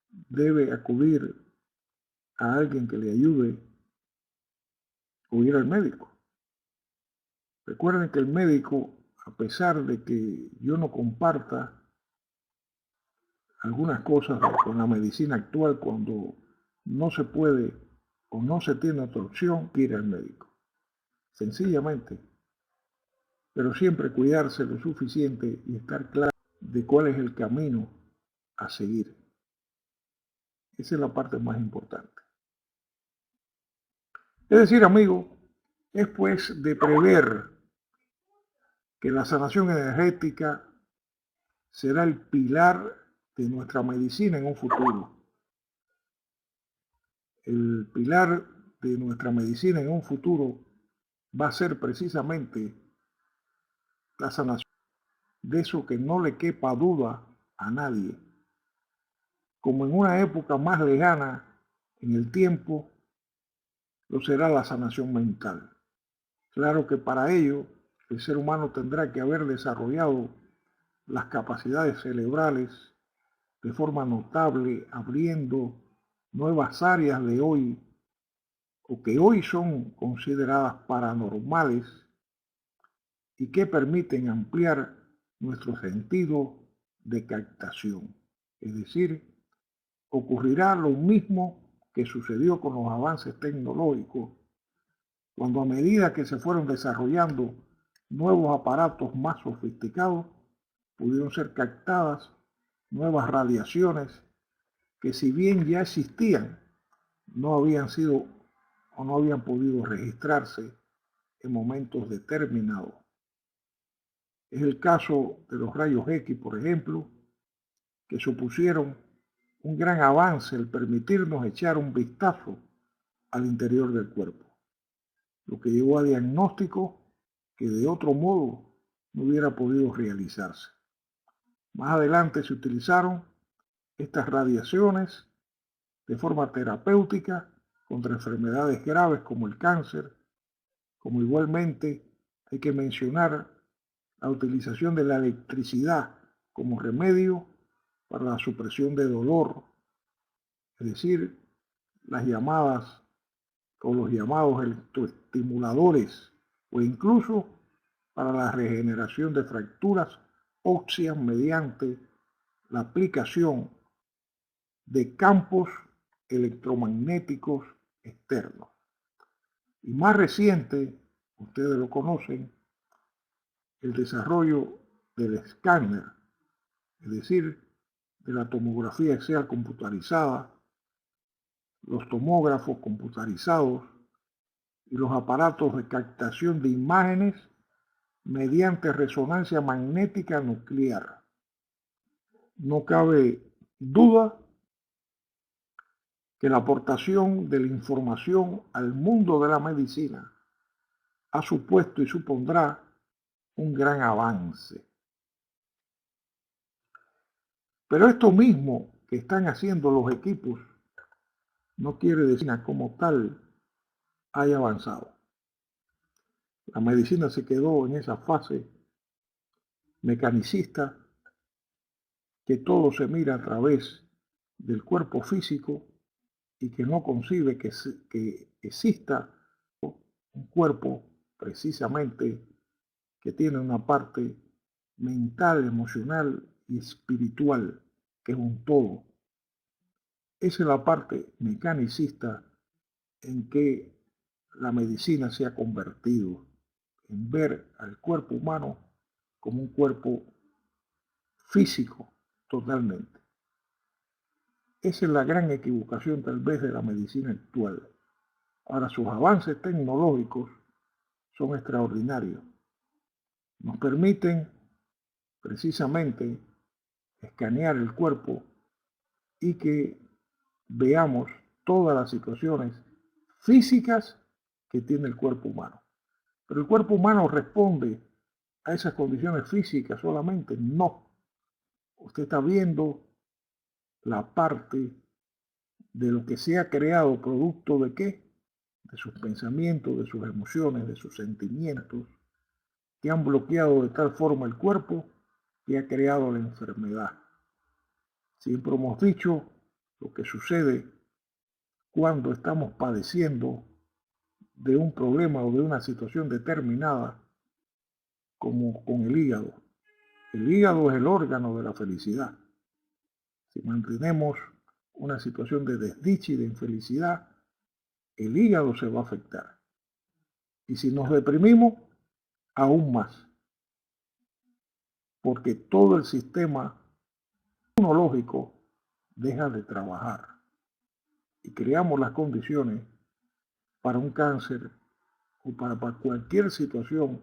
debe acudir a alguien que le ayude o ir al médico. Recuerden que el médico, a pesar de que yo no comparta algunas cosas con la medicina actual, cuando no se puede o no se tiene otra opción, ir al médico. Sencillamente. Pero siempre cuidarse lo suficiente y estar claro de cuál es el camino a seguir. Esa es la parte más importante. Es decir, amigo, es pues de prever que la sanación energética será el pilar de nuestra medicina en un futuro. El pilar de nuestra medicina en un futuro va a ser precisamente la sanación, de eso que no le quepa duda a nadie. Como en una época más lejana en el tiempo, lo será la sanación mental. Claro que para ello el ser humano tendrá que haber desarrollado las capacidades cerebrales de forma notable, abriendo nuevas áreas de hoy o que hoy son consideradas paranormales y que permiten ampliar nuestro sentido de captación. Es decir, ocurrirá lo mismo que sucedió con los avances tecnológicos, cuando a medida que se fueron desarrollando nuevos aparatos más sofisticados, pudieron ser captadas nuevas radiaciones que, si bien ya existían, no habían sido o no habían podido registrarse en momentos determinados. Es el caso de los rayos X, por ejemplo, que supusieron un gran avance el permitirnos echar un vistazo al interior del cuerpo, lo que llevó a diagnósticos que de otro modo no hubiera podido realizarse. Más adelante se utilizaron estas radiaciones de forma terapéutica contra enfermedades graves como el cáncer, como igualmente hay que mencionar la utilización de la electricidad como remedio para la supresión de dolor, es decir, las llamadas o los llamados electroestimuladores, o incluso para la regeneración de fracturas óseas mediante la aplicación de campos electromagnéticos externos. Y más reciente, ustedes lo conocen, el desarrollo del escáner, es decir, de la tomografía axial computarizada, los tomógrafos computarizados y los aparatos de captación de imágenes mediante resonancia magnética nuclear. No cabe duda que la aportación de la información al mundo de la medicina ha supuesto y supondrá un gran avance. Pero esto mismo que están haciendo los equipos no quiere decir que como tal haya avanzado. La medicina se quedó en esa fase mecanicista que todo se mira a través del cuerpo físico y que no concibe que exista un cuerpo precisamente que tiene una parte mental, emocional y espiritual, que es un todo. Esa es la parte mecanicista en que la medicina se ha convertido, en ver al cuerpo humano como un cuerpo físico totalmente. Esa es la gran equivocación tal vez de la medicina actual. Ahora, sus avances tecnológicos son extraordinarios. Nos permiten precisamente escanear el cuerpo y que veamos todas las situaciones físicas que tiene el cuerpo humano. Pero el cuerpo humano responde a esas condiciones físicas solamente. No. Usted está viendo la parte de lo que se ha creado producto de qué, de sus pensamientos, de sus emociones, de sus sentimientos, que han bloqueado de tal forma el cuerpo que ha creado la enfermedad. Siempre hemos dicho lo que sucede cuando estamos padeciendo de un problema o de una situación determinada, como con el hígado. El hígado es el órgano de la felicidad. Si mantenemos una situación de desdicha y de infelicidad, el hígado se va a afectar. Y si nos deprimimos, aún más. Porque todo el sistema inmunológico deja de trabajar. Y creamos las condiciones para un cáncer o para cualquier situación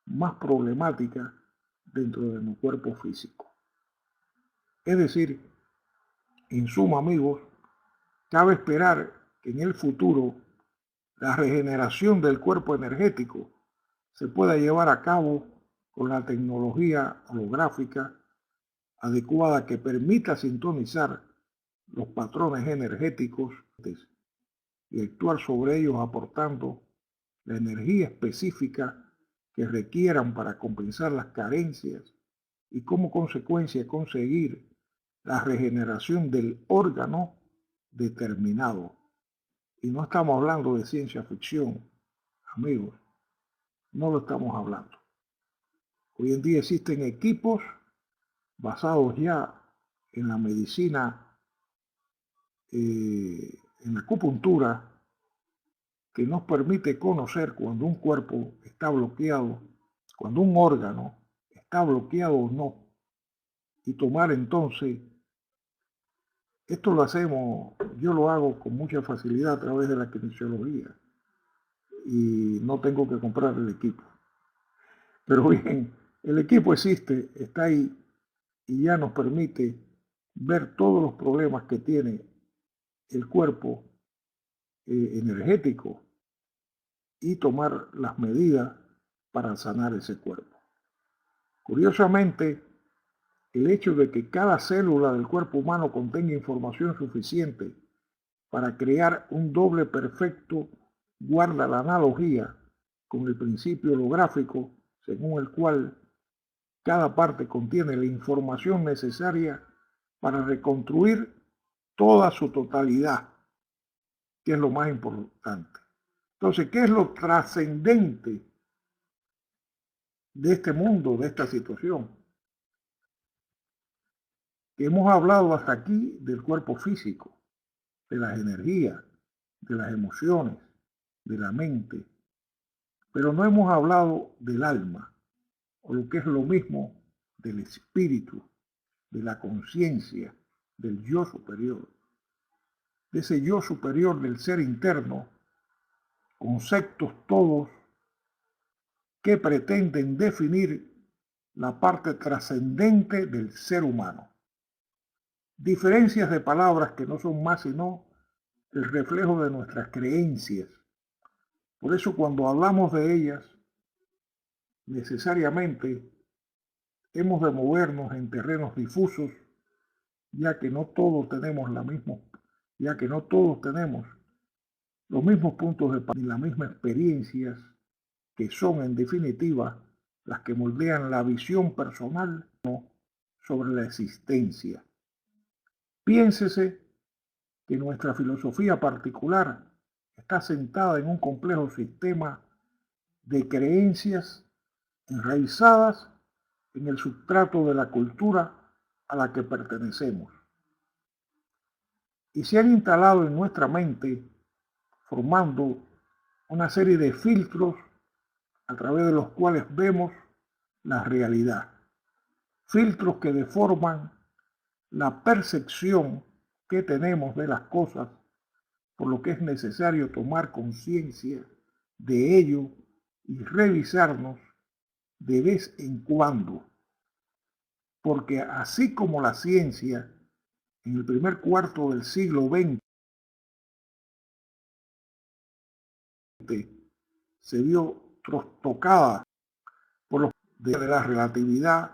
más problemática dentro de nuestro cuerpo físico. Es decir, en suma, amigos, cabe esperar que en el futuro la regeneración del cuerpo energético se pueda llevar a cabo con la tecnología holográfica adecuada que permita sintonizar los patrones energéticos y actuar sobre ellos aportando la energía específica que requieran para compensar las carencias y como consecuencia conseguir la regeneración del órgano determinado. Y no estamos hablando de ciencia ficción, amigos, no lo estamos hablando. Hoy en día existen equipos basados ya en la medicina, en la acupuntura, que nos permite conocer cuando un cuerpo está bloqueado, cuando un órgano está bloqueado o no, y tomar entonces, esto lo hacemos, yo lo hago con mucha facilidad a través de la kinesiología y no tengo que comprar el equipo. Pero bien, el equipo existe, está ahí y ya nos permite ver todos los problemas que tiene el cuerpo energético y tomar las medidas para sanar ese cuerpo. Curiosamente, el hecho de que cada célula del cuerpo humano contenga información suficiente para crear un doble perfecto guarda la analogía con el principio holográfico, según el cual cada parte contiene la información necesaria para reconstruir toda su totalidad, que es lo más importante. Entonces, ¿qué es lo trascendente de este mundo, de esta situación? Que hemos hablado hasta aquí del cuerpo físico, de las energías, de las emociones, de la mente, pero no hemos hablado del alma, o lo que es lo mismo del espíritu, de la conciencia, del yo superior, de ese yo superior del ser interno, conceptos todos que pretenden definir la parte trascendente del ser humano. Diferencias de palabras que no son más sino el reflejo de nuestras creencias. Por eso cuando hablamos de ellas, necesariamente hemos de movernos en terrenos difusos, ya que no todos tenemos los mismos puntos de partida y las mismas experiencias que son en definitiva las que moldean la visión personal sobre la existencia. Piénsese que nuestra filosofía particular está sentada en un complejo sistema de creencias enraizadas en el sustrato de la cultura a la que pertenecemos y se han instalado en nuestra mente formando una serie de filtros a través de los cuales vemos la realidad. Filtros que deforman la percepción que tenemos de las cosas, por lo que es necesario tomar conciencia de ello y revisarnos de vez en cuando. Porque así como la ciencia en el primer cuarto del siglo XX se vio trastocada por los de la relatividad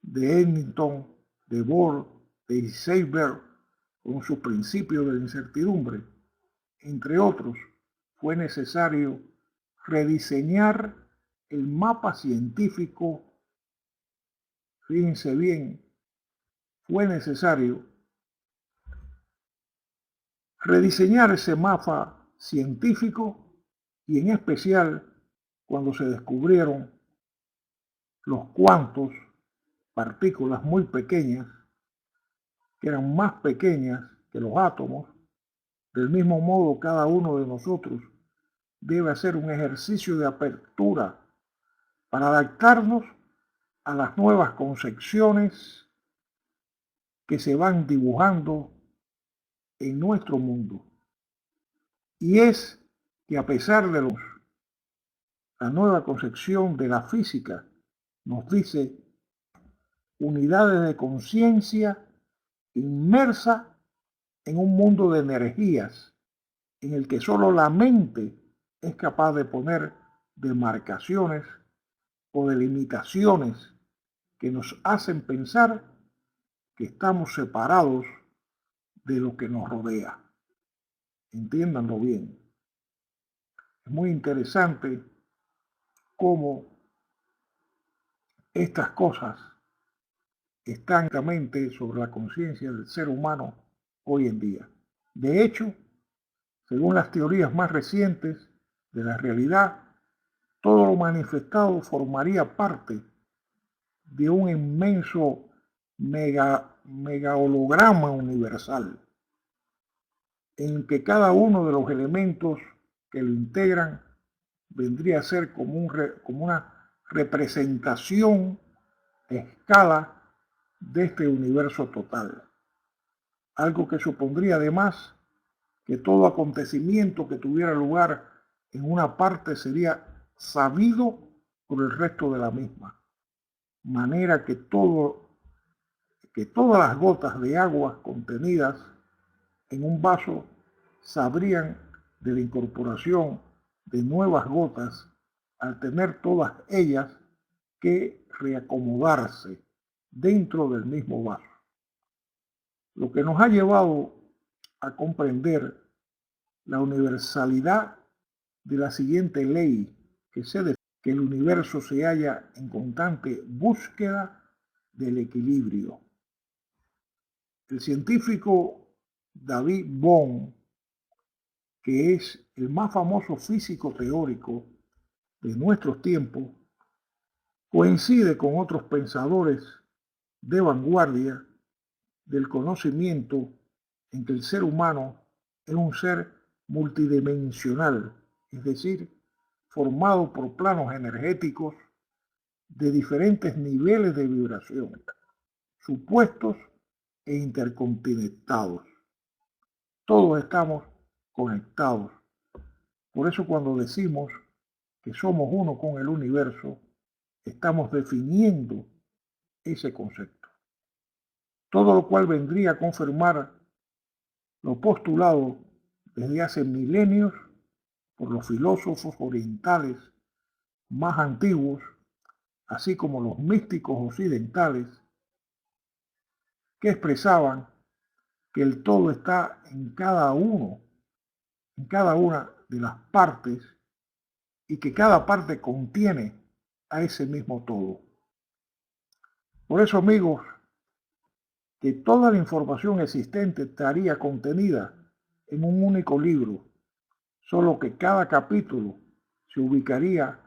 de Eddington, de Bohr, de Heisenberg, con sus principios de la incertidumbre, entre otros, fue necesario rediseñar el mapa científico. Fíjense bien, fue necesario rediseñar ese mapa científico y en especial cuando se descubrieron los cuantos, partículas muy pequeñas, que eran más pequeñas que los átomos. Del mismo modo, cada uno de nosotros debe hacer un ejercicio de apertura para adaptarnos a las nuevas concepciones que se van dibujando en nuestro mundo. Y es que a pesar de la nueva concepción de la física nos dice unidades de conciencia inmersa en un mundo de energías en el que solo la mente es capaz de poner demarcaciones o delimitaciones que nos hacen pensar que estamos separados de lo que nos rodea. Entiéndanlo bien. Es muy interesante cómo estas cosas están directamente sobre la conciencia del ser humano hoy en día. De hecho, según las teorías más recientes de la realidad, todo lo manifestado formaría parte de un inmenso megaholograma universal, en que cada uno de los elementos que lo integran vendría a ser como una representación a escala de este universo total. Algo que supondría además que todo acontecimiento que tuviera lugar en una parte sería sabido por el resto de la misma. Manera que todas las gotas de agua contenidas en un vaso sabrían de la incorporación de nuevas gotas al tener todas ellas que reacomodarse dentro del mismo vaso. Lo que nos ha llevado a comprender la universalidad de la siguiente ley que que el universo se halla en constante búsqueda del equilibrio. El científico David Bohm, que es el más famoso físico teórico de nuestros tiempos, coincide con otros pensadores de vanguardia del conocimiento en que el ser humano es un ser multidimensional, es decir, formado por planos energéticos de diferentes niveles de vibración, supuestos e interconectados. Todos estamos conectados. Por eso cuando decimos que somos uno con el universo, estamos definiendo ese concepto. Todo lo cual vendría a confirmar lo postulado desde hace milenios por los filósofos orientales más antiguos, así como los místicos occidentales, que expresaban que el todo está en cada una de las partes y que cada parte contiene a ese mismo todo. Por eso, amigos, que toda la información existente estaría contenida en un único libro, solo que cada capítulo se ubicaría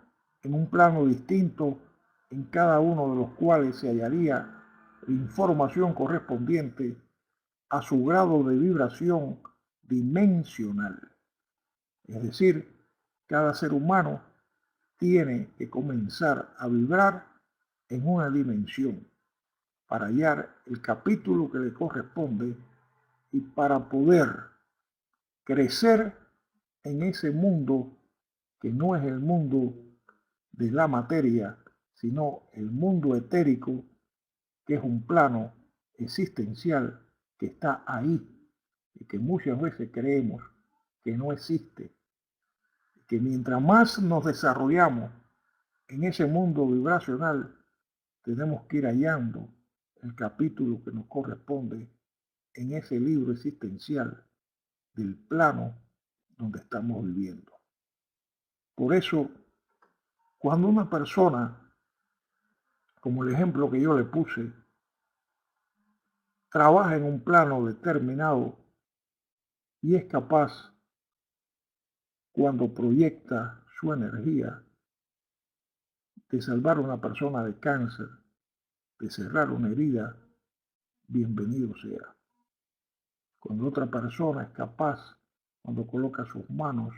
en un plano distinto en cada uno de los cuales se hallaría la información correspondiente a su grado de vibración dimensional. Es decir, cada ser humano tiene que comenzar a vibrar en una dimensión para hallar el capítulo que le corresponde y para poder crecer en ese mundo que no es el mundo de la materia, sino el mundo etérico, que es un plano existencial que está ahí y que muchas veces creemos que no existe. Que mientras más nos desarrollamos en ese mundo vibracional, tenemos que ir hallando el capítulo que nos corresponde en ese libro existencial del plano donde estamos viviendo. Por eso, cuando una persona, como el ejemplo que yo le puse, trabaja en un plano determinado y es capaz, cuando proyecta su energía, de salvar a una persona de cáncer, de cerrar una herida, bienvenido sea. Cuando otra persona es capaz, cuando coloca sus manos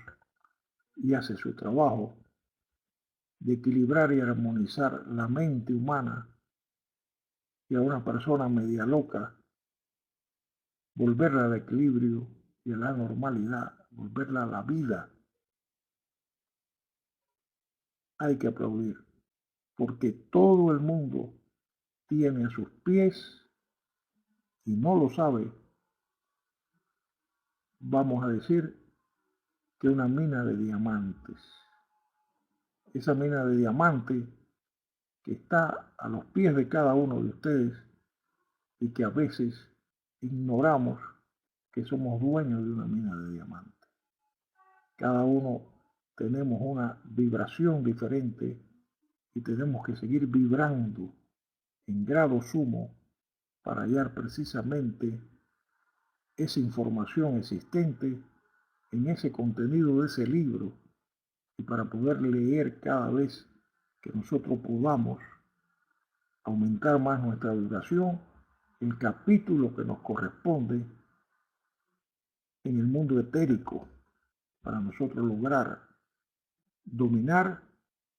y hace su trabajo, de equilibrar y armonizar la mente humana y a una persona media loca, volverla al equilibrio y a la normalidad, volverla a la vida, hay que aplaudir, porque todo el mundo tiene a sus pies y no lo sabe, vamos a decir que una mina de diamantes. Esa mina de diamantes que está a los pies de cada uno de ustedes y que a veces ignoramos que somos dueños de una mina de diamantes. Cada uno tenemos una vibración diferente y tenemos que seguir vibrando en grado sumo para hallar precisamente esa información existente en ese contenido de ese libro y para poder leer cada vez que nosotros podamos aumentar más nuestra vibración, el capítulo que nos corresponde en el mundo etérico para nosotros lograr dominar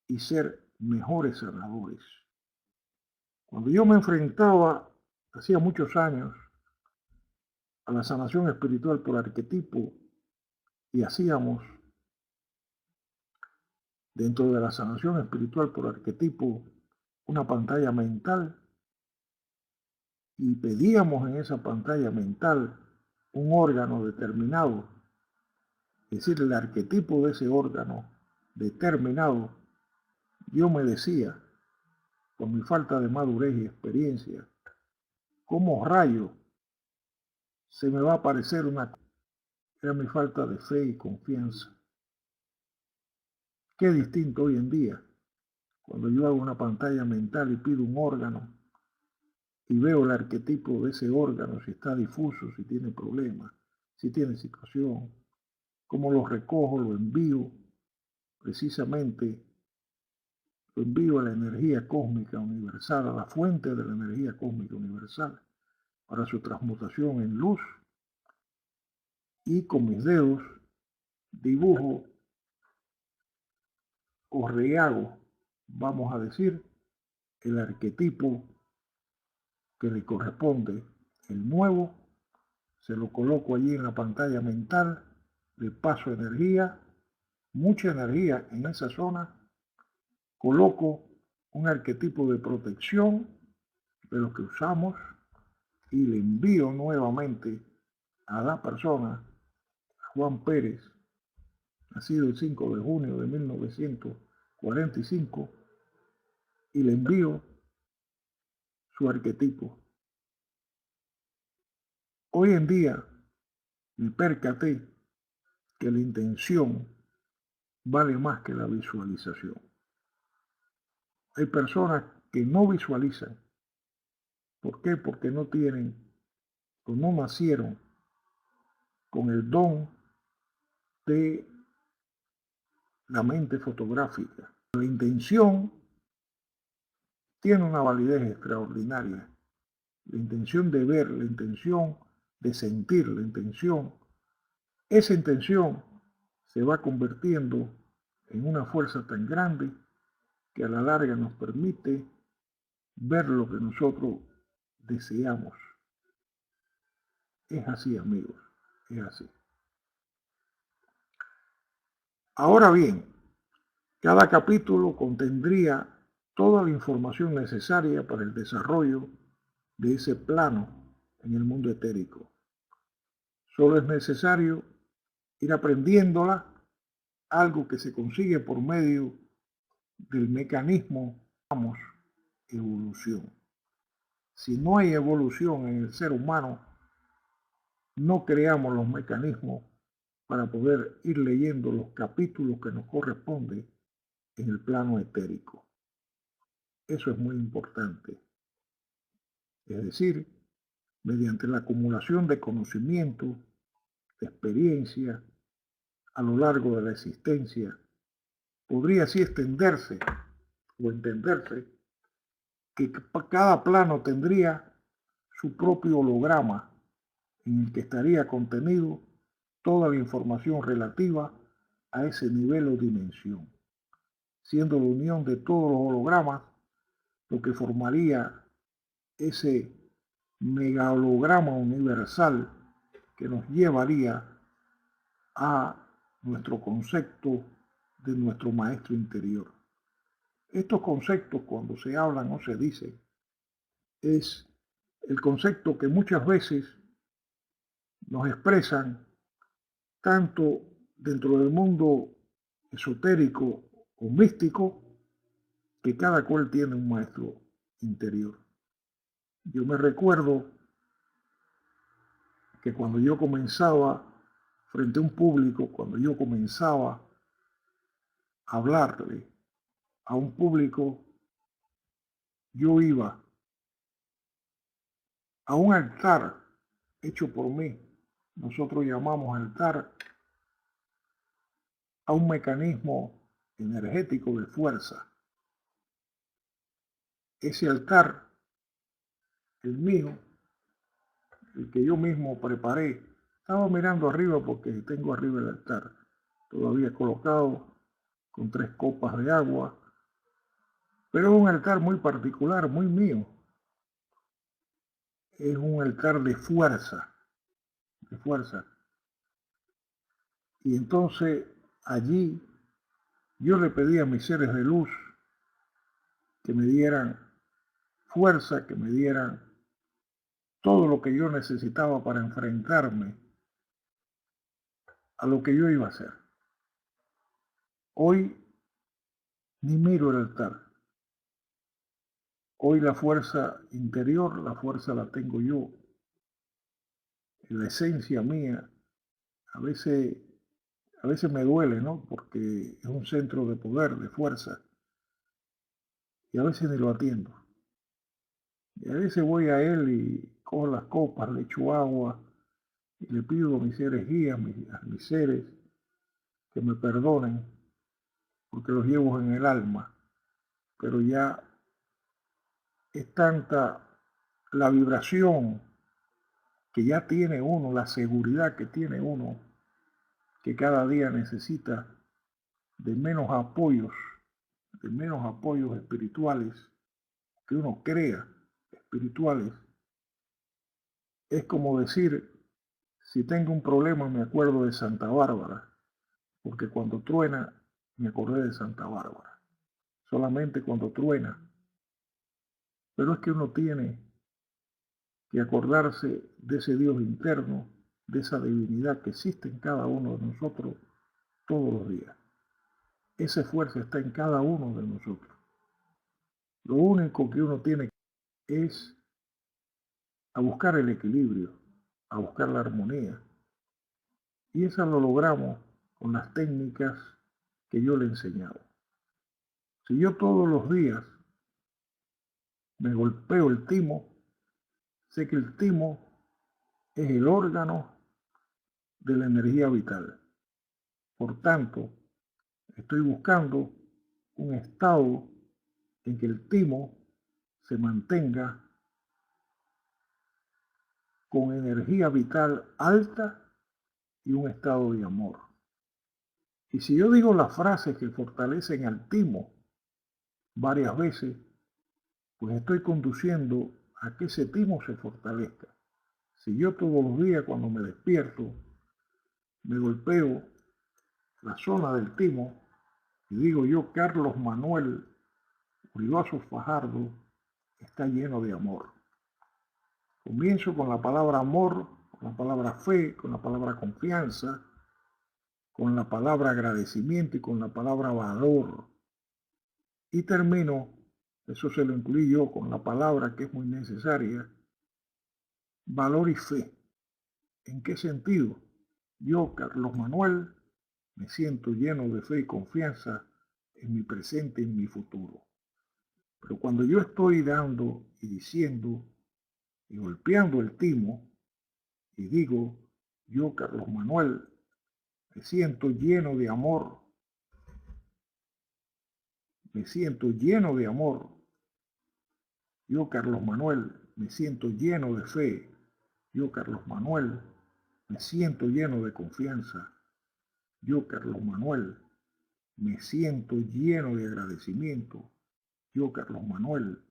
y ser mejores sanadores. Cuando yo me enfrentaba, hacía muchos años, a la sanación espiritual por arquetipo y hacíamos dentro de la sanación espiritual por arquetipo una pantalla mental y pedíamos en esa pantalla mental un órgano determinado, es decir, el arquetipo de ese órgano determinado. Yo me decía, con mi falta de madurez y experiencia, ¿cómo rayo se me va a aparecer una? Era mi falta de fe y confianza. Qué distinto hoy en día, cuando yo hago una pantalla mental y pido un órgano y veo el arquetipo de ese órgano, si está difuso, si tiene problemas, si tiene situación, cómo lo recojo, lo envío, precisamente lo envío a la energía cósmica universal, a la fuente de la energía cósmica universal, para su transmutación en luz, y con mis dedos dibujo o rehago, vamos a decir, el arquetipo que le corresponde, el nuevo, se lo coloco allí en la pantalla mental, le paso energía, mucha energía en esa zona, coloco un arquetipo de protección de los que usamos y le envío nuevamente a la persona, Juan Pérez, nacido el 5 de junio de 1945, y le envío su arquetipo. Hoy en día me percaté que la intención vale más que la visualización. Hay personas que no visualizan. ¿Por qué? Porque no tienen o no nacieron con el don de la mente fotográfica. La intención tiene una validez extraordinaria. La intención de ver, la intención de sentir, esa intención se va convirtiendo en una fuerza tan grande que a la larga nos permite ver lo que nosotros deseamos. Es así, amigos, es así. Ahora bien, cada capítulo contendría toda la información necesaria para el desarrollo de ese plano en el mundo etérico. Solo es necesario ir aprendiéndola, algo que se consigue por medio del mecanismo llamamos evolución. Si no hay evolución en el ser humano, no creamos los mecanismos para poder ir leyendo los capítulos que nos corresponden en el plano etérico. Eso es muy importante. Es decir, mediante la acumulación de conocimiento, de experiencia, a lo largo de la existencia, podría así extenderse o entenderse que cada plano tendría su propio holograma en el que estaría contenido toda la información relativa a ese nivel o dimensión, siendo la unión de todos los hologramas lo que formaría ese mega holograma universal que nos llevaría a nuestro concepto de nuestro maestro interior. Estos conceptos, cuando se hablan o se dicen, es el concepto que muchas veces nos expresan tanto dentro del mundo esotérico o místico, que cada cual tiene un maestro interior. Yo me recuerdo que cuando yo comenzaba frente a un público, cuando yo comenzaba a hablarle a un público, yo iba a un altar hecho por mí. Nosotros llamamos altar a un mecanismo energético de fuerza. Ese altar, el mío, el que yo mismo preparé, estaba mirando arriba porque tengo arriba el altar todavía colocado con 3 copas de agua, pero es un altar muy particular, muy mío. Es un altar de fuerza, de fuerza. Y entonces allí yo le pedí a mis seres de luz que me dieran fuerza, que me dieran todo lo que yo necesitaba para enfrentarme a lo que yo iba a hacer. Hoy ni miro el altar. Hoy la fuerza interior, la fuerza la tengo yo. En la esencia mía, a veces me duele, ¿no? Porque es un centro de poder, de fuerza. Y a veces ni lo atiendo. Y a veces voy a él y cojo las copas, le echo agua y le pido a mis seres guías, a mis seres, que me perdonen porque los llevo en el alma. Pero ya es tanta la vibración que ya tiene uno, la seguridad que tiene uno, que cada día necesita de menos apoyos espirituales, que uno crea espirituales. Es como decir, si tengo un problema me acuerdo de Santa Bárbara, porque cuando truena me acordé de Santa Bárbara, solamente cuando truena. Pero es que uno tiene que acordarse de ese Dios interno, de esa divinidad que existe en cada uno de nosotros todos los días. Esa fuerza está en cada uno de nosotros. Lo único que uno tiene es a buscar el equilibrio, a buscar la armonía. Y eso lo logramos con las técnicas que yo le he enseñado. Si yo todos los días me golpeo el timo, sé que el timo es el órgano de la energía vital. Por tanto, Estoy buscando un estado en que el timo se mantenga con energía vital alta y un estado de amor. Y si yo digo las frases que fortalecen al timo varias veces, pues estoy conduciendo a que ese timo se fortalezca. Si yo todos los días cuando me despierto me golpeo la zona del timo y digo yo, Carlos Manuel Olivazo Fajardo está lleno de amor. Comienzo con la palabra amor, con la palabra fe, con la palabra confianza, con la palabra agradecimiento y con la palabra valor. Y termino, eso se lo incluí yo, con la palabra que es muy necesaria, valor y fe. ¿En qué sentido? Yo, Carlos Manuel, me siento lleno de fe y confianza en mi presente y en mi futuro. Pero cuando yo estoy dando y diciendo y golpeando el timo y digo, yo, Carlos Manuel, me siento lleno de amor, me siento lleno de amor. Yo, Carlos Manuel, me siento lleno de fe. Yo, Carlos Manuel, me siento lleno de confianza. Yo, Carlos Manuel, me siento lleno de agradecimiento. Yo, Carlos Manuel,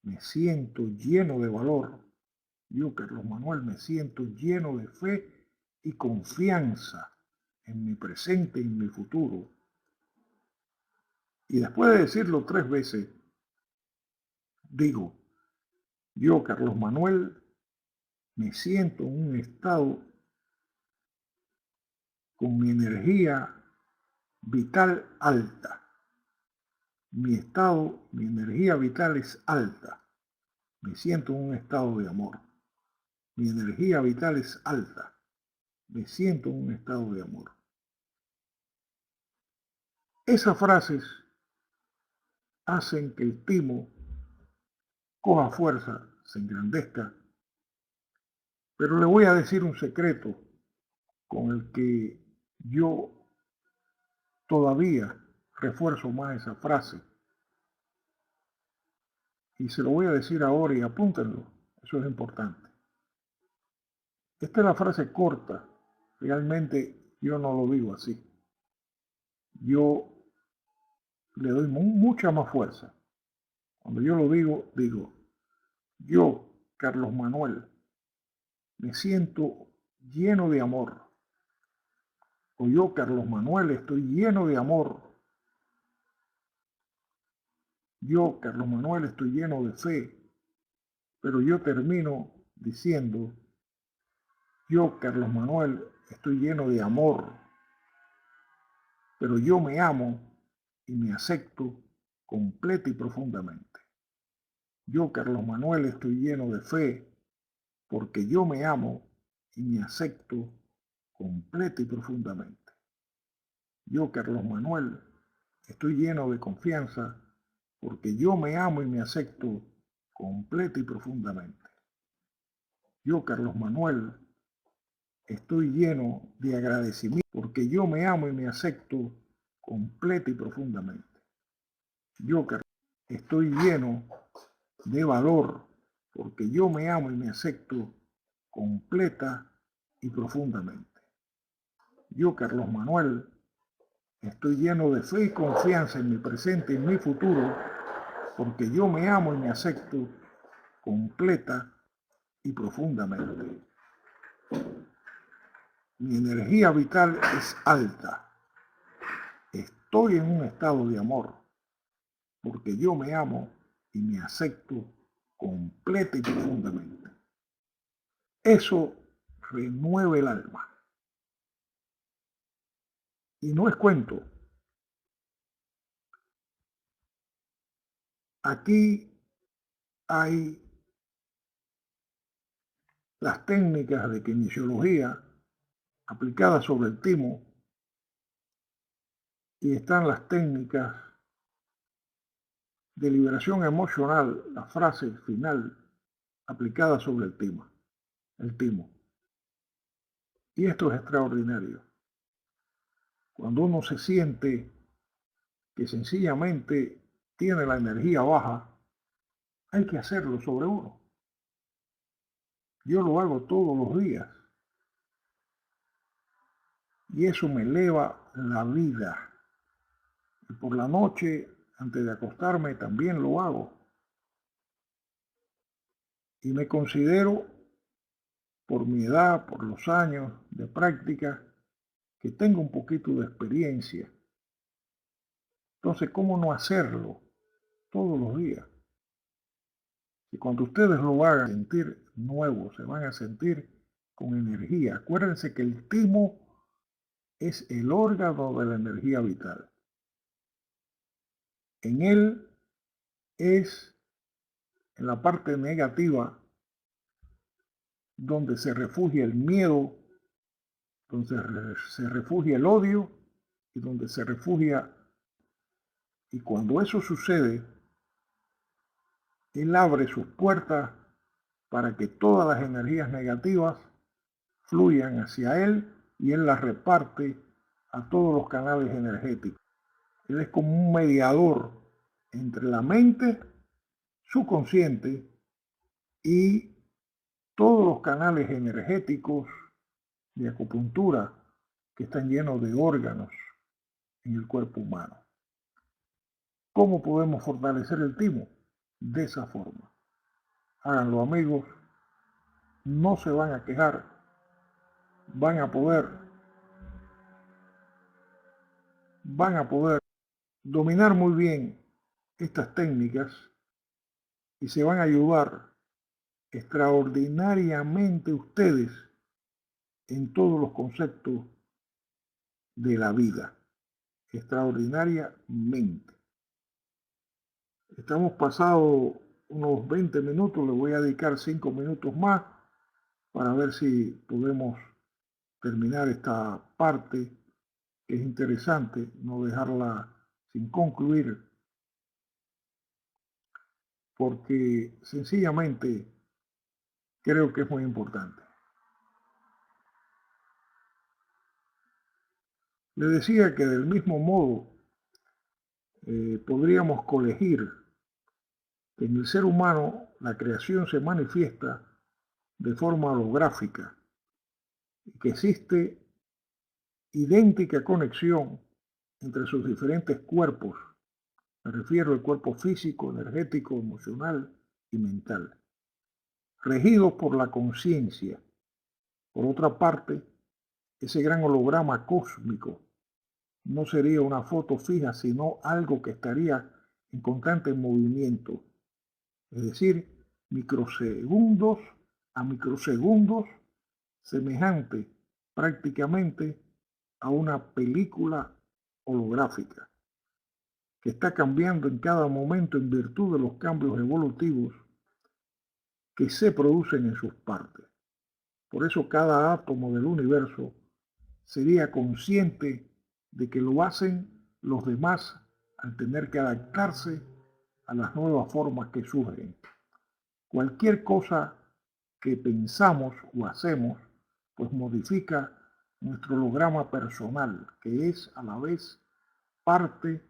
me siento lleno de valor. Yo, Carlos Manuel, me siento lleno de fe y confianza en mi presente y en mi futuro. Y después de decirlo 3 veces, digo, yo, Carlos Manuel, me siento en un estado con mi energía vital alta. Mi energía vital es alta. Me siento en un estado de amor. Mi energía vital es alta. Me siento en un estado de amor. Esas frases hacen que el timo coja fuerza, se engrandezca. Pero le voy a decir un secreto con el que yo todavía refuerzo más esa frase. Y se lo voy a decir ahora y apúntenlo. Eso es importante. Esta es la frase corta. Realmente yo no lo digo así. Yo le doy mucha más fuerza. Cuando yo lo digo, digo, yo, Carlos Manuel, me siento lleno de amor. O yo, Carlos Manuel, estoy lleno de amor. Yo, Carlos Manuel, estoy lleno de fe. Pero yo termino diciendo, yo, Carlos Manuel, estoy lleno de amor. Pero yo me amo y me acepto completa y profundamente. Yo, Carlos Manuel, estoy lleno de fe porque yo me amo y me acepto completa y profundamente. Yo, Carlos Manuel, estoy lleno de confianza porque yo me amo y me acepto completa y profundamente. Yo, Carlos Manuel, estoy lleno de agradecimiento porque yo me amo y me acepto completa y profundamente. Yo, Carlos, estoy lleno de valor porque yo me amo y me acepto completa y profundamente. Yo, Carlos Manuel, estoy lleno de fe y confianza en mi presente y en mi futuro porque yo me amo y me acepto completa y profundamente. Mi energía vital es alta. Estoy en un estado de amor porque yo me amo y me acepto completa y profundamente. Eso renueva el alma. Y no es cuento. Aquí hay las técnicas de kinesiología aplicadas sobre el timo y están las técnicas de liberación emocional, la frase final aplicada sobre el timo. Y esto es extraordinario. Cuando uno se siente que sencillamente tiene la energía baja, hay que hacerlo sobre uno. Yo lo hago todos los días y eso me eleva la vida. Y por la noche, antes de acostarme, también lo hago. Y me considero, por mi edad, por los años de práctica, que tengo un poquito de experiencia. Entonces, ¿cómo no hacerlo todos los días? Y cuando ustedes lo hagan sentir nuevo, se van a sentir con energía. Acuérdense que el timo es el órgano de la energía vital. En él es, en la parte negativa, donde se refugia el miedo, donde se refugia el odio y donde se refugia. Y cuando eso sucede, él abre sus puertas para que todas las energías negativas fluyan hacia él y él las reparte a todos los canales energéticos. Él es como un mediador entre la mente subconsciente y todos los canales energéticos de acupuntura que están llenos de órganos en el cuerpo humano. ¿Cómo podemos fortalecer el timo? De esa forma. Háganlo, amigos, no se van a quejar, van a poder dominar muy bien estas técnicas y se van a ayudar extraordinariamente ustedes en todos los conceptos de la vida, extraordinariamente. Estamos pasados unos 20 minutos, le voy a dedicar 5 minutos más para ver si podemos terminar esta parte que es interesante, no dejarla sin concluir, porque sencillamente creo que es muy importante. Le decía que del mismo modo podríamos colegir que en el ser humano la creación se manifiesta de forma holográfica y que existe idéntica conexión entre sus diferentes cuerpos. Me refiero al cuerpo físico, energético, emocional y mental, regidos por la conciencia. Por otra parte, ese gran holograma cósmico no sería una foto fija, sino algo que estaría en constante movimiento, es decir, microsegundos a microsegundos, semejante prácticamente a una película holográfica, que está cambiando en cada momento en virtud de los cambios evolutivos que se producen en sus partes. Por eso cada átomo del universo sería consciente de que lo hacen los demás al tener que adaptarse a las nuevas formas que surgen. Cualquier cosa que pensamos o hacemos, pues modifica nuestro holograma personal, que es a la vez parte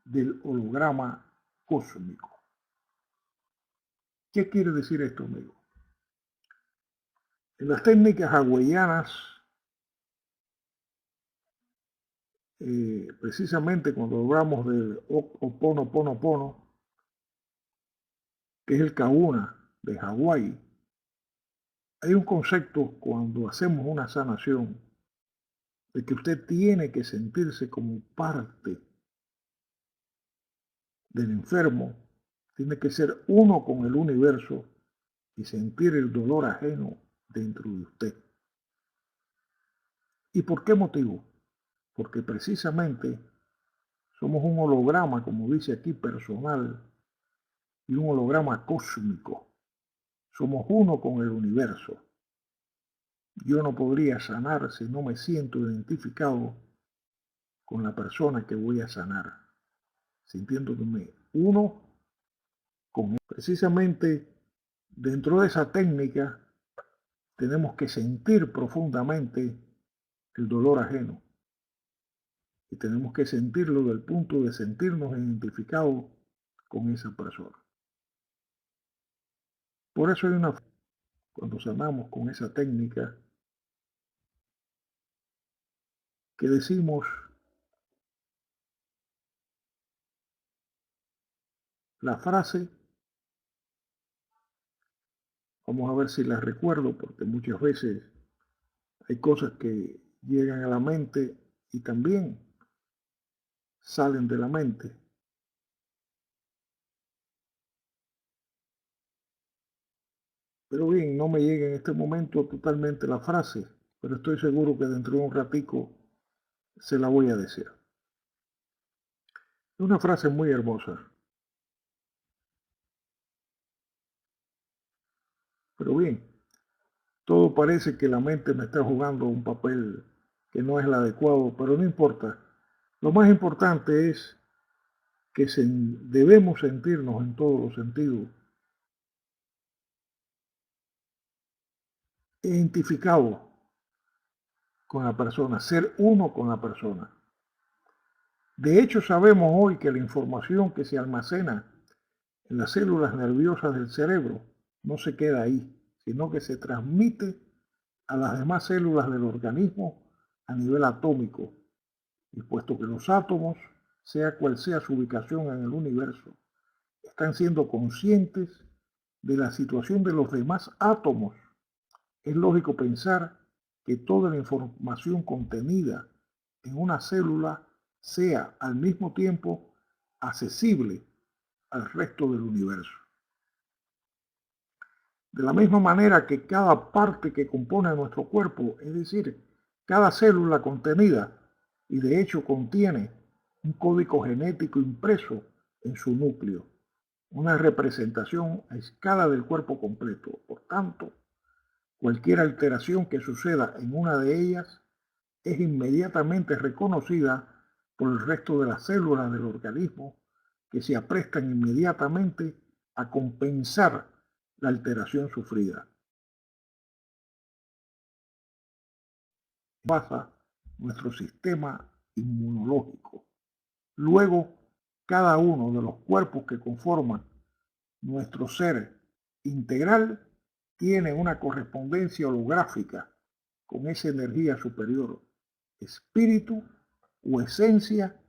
del holograma cósmico. ¿Qué quiere decir esto, amigo? En las técnicas hawaianas, precisamente cuando hablamos del Ho'oponopono, que es el Kauna de Hawái, hay un concepto cuando hacemos una sanación de que usted tiene que sentirse como parte del enfermo, tiene que ser uno con el universo y sentir el dolor ajeno dentro de usted. ¿Y por qué motivo? Porque precisamente somos un holograma, como dice aquí, personal y un holograma cósmico. Somos uno con el universo. Yo no podría sanar si no me siento identificado con la persona que voy a sanar, sintiéndome uno con él. Precisamente dentro de esa técnica tenemos que sentir profundamente el dolor ajeno. y tenemos que sentirlo del punto de sentirnos identificados con esa persona. Por eso hay una, cuando sanamos con esa técnica, que decimos la frase, vamos a ver si la recuerdo, porque muchas veces hay cosas que llegan a la mente y también salen de la mente. Pero bien, no me llega en este momento totalmente la frase, pero estoy seguro que dentro de un ratico se la voy a decir. Es una frase muy hermosa, pero bien, todo parece que la mente me está jugando un papel que no es el adecuado, pero no importa. Lo más importante es que debemos sentirnos en todos los sentidos identificados con la persona, ser uno con la persona. De hecho, sabemos hoy que la información que se almacena en las células nerviosas del cerebro no se queda ahí, sino que se transmite a las demás células del organismo a nivel atómico, y puesto que los átomos, sea cual sea su ubicación en el universo, están siendo conscientes de la situación de los demás átomos, es lógico pensar que toda la información contenida en una célula sea al mismo tiempo accesible al resto del universo. De la misma manera que cada parte que compone nuestro cuerpo, es decir, cada célula contenida, y de hecho contiene un código genético impreso en su núcleo, una representación a escala del cuerpo completo. Por tanto, cualquier alteración que suceda en una de ellas es inmediatamente reconocida por el resto de las células del organismo, que se aprestan inmediatamente a compensar la alteración sufrida. Basa nuestro sistema inmunológico. Luego, cada uno de los cuerpos que conforman nuestro ser integral tiene una correspondencia holográfica con esa energía superior, espíritu o esencia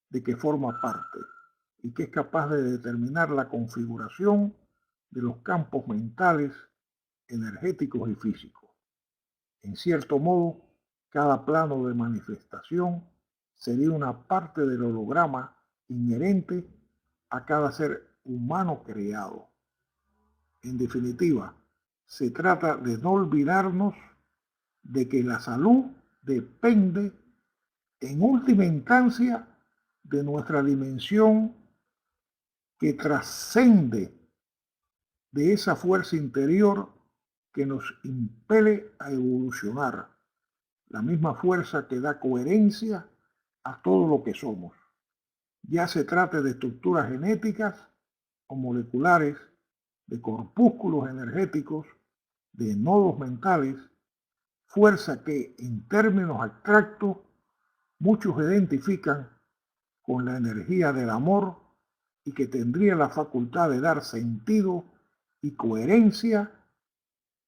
de que forma parte y que es capaz de determinar la configuración de los campos mentales, energéticos y físicos. En cierto modo, cada plano de manifestación sería una parte del holograma inherente a cada ser humano creado. En definitiva, se trata de no olvidarnos de que la salud depende en última instancia de nuestra dimensión que trascende de esa fuerza interior que nos impele a evolucionar, la misma fuerza que da coherencia a todo lo que somos, ya se trate de estructuras genéticas o moleculares, de corpúsculos energéticos, de nodos mentales, fuerza que en términos abstractos muchos identifican con la energía del amor y que tendría la facultad de dar sentido y coherencia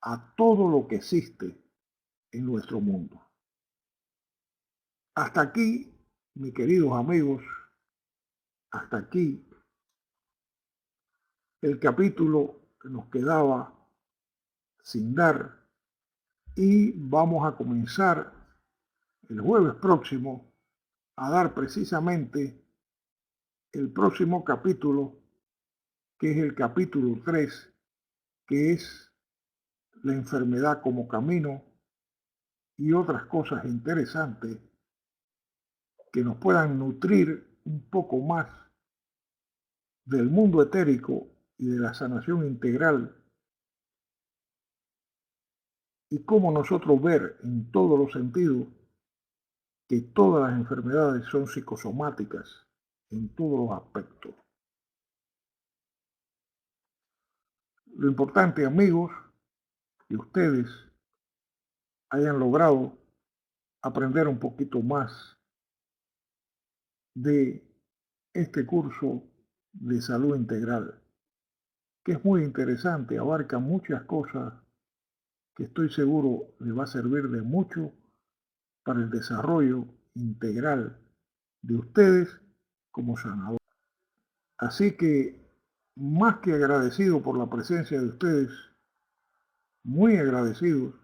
a todo lo que existe en nuestro mundo. Hasta aquí, mis queridos amigos, hasta aquí el capítulo que nos quedaba sin dar, y vamos a comenzar el jueves próximo a dar precisamente el próximo capítulo, que es el capítulo 3, que es la enfermedad como camino y otras cosas interesantes que nos puedan nutrir un poco más del mundo etérico y de la sanación integral, y cómo nosotros ver en todos los sentidos que todas las enfermedades son psicosomáticas en todos los aspectos. Lo importante, amigos, que ustedes hayan logrado aprender un poquito más de este curso de salud integral, que es muy interesante, abarca muchas cosas que estoy seguro le va a servir de mucho para el desarrollo integral de ustedes como sanadores. Así que, más que agradecido por la presencia de ustedes, muy agradecidos,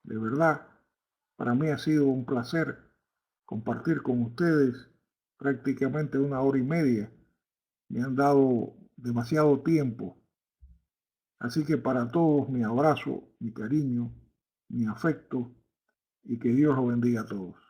de verdad, para mí ha sido un placer compartir con ustedes prácticamente 1 hora y media. Me han dado demasiado tiempo. Así que para todos mi abrazo, mi cariño, mi afecto y que Dios los bendiga a todos.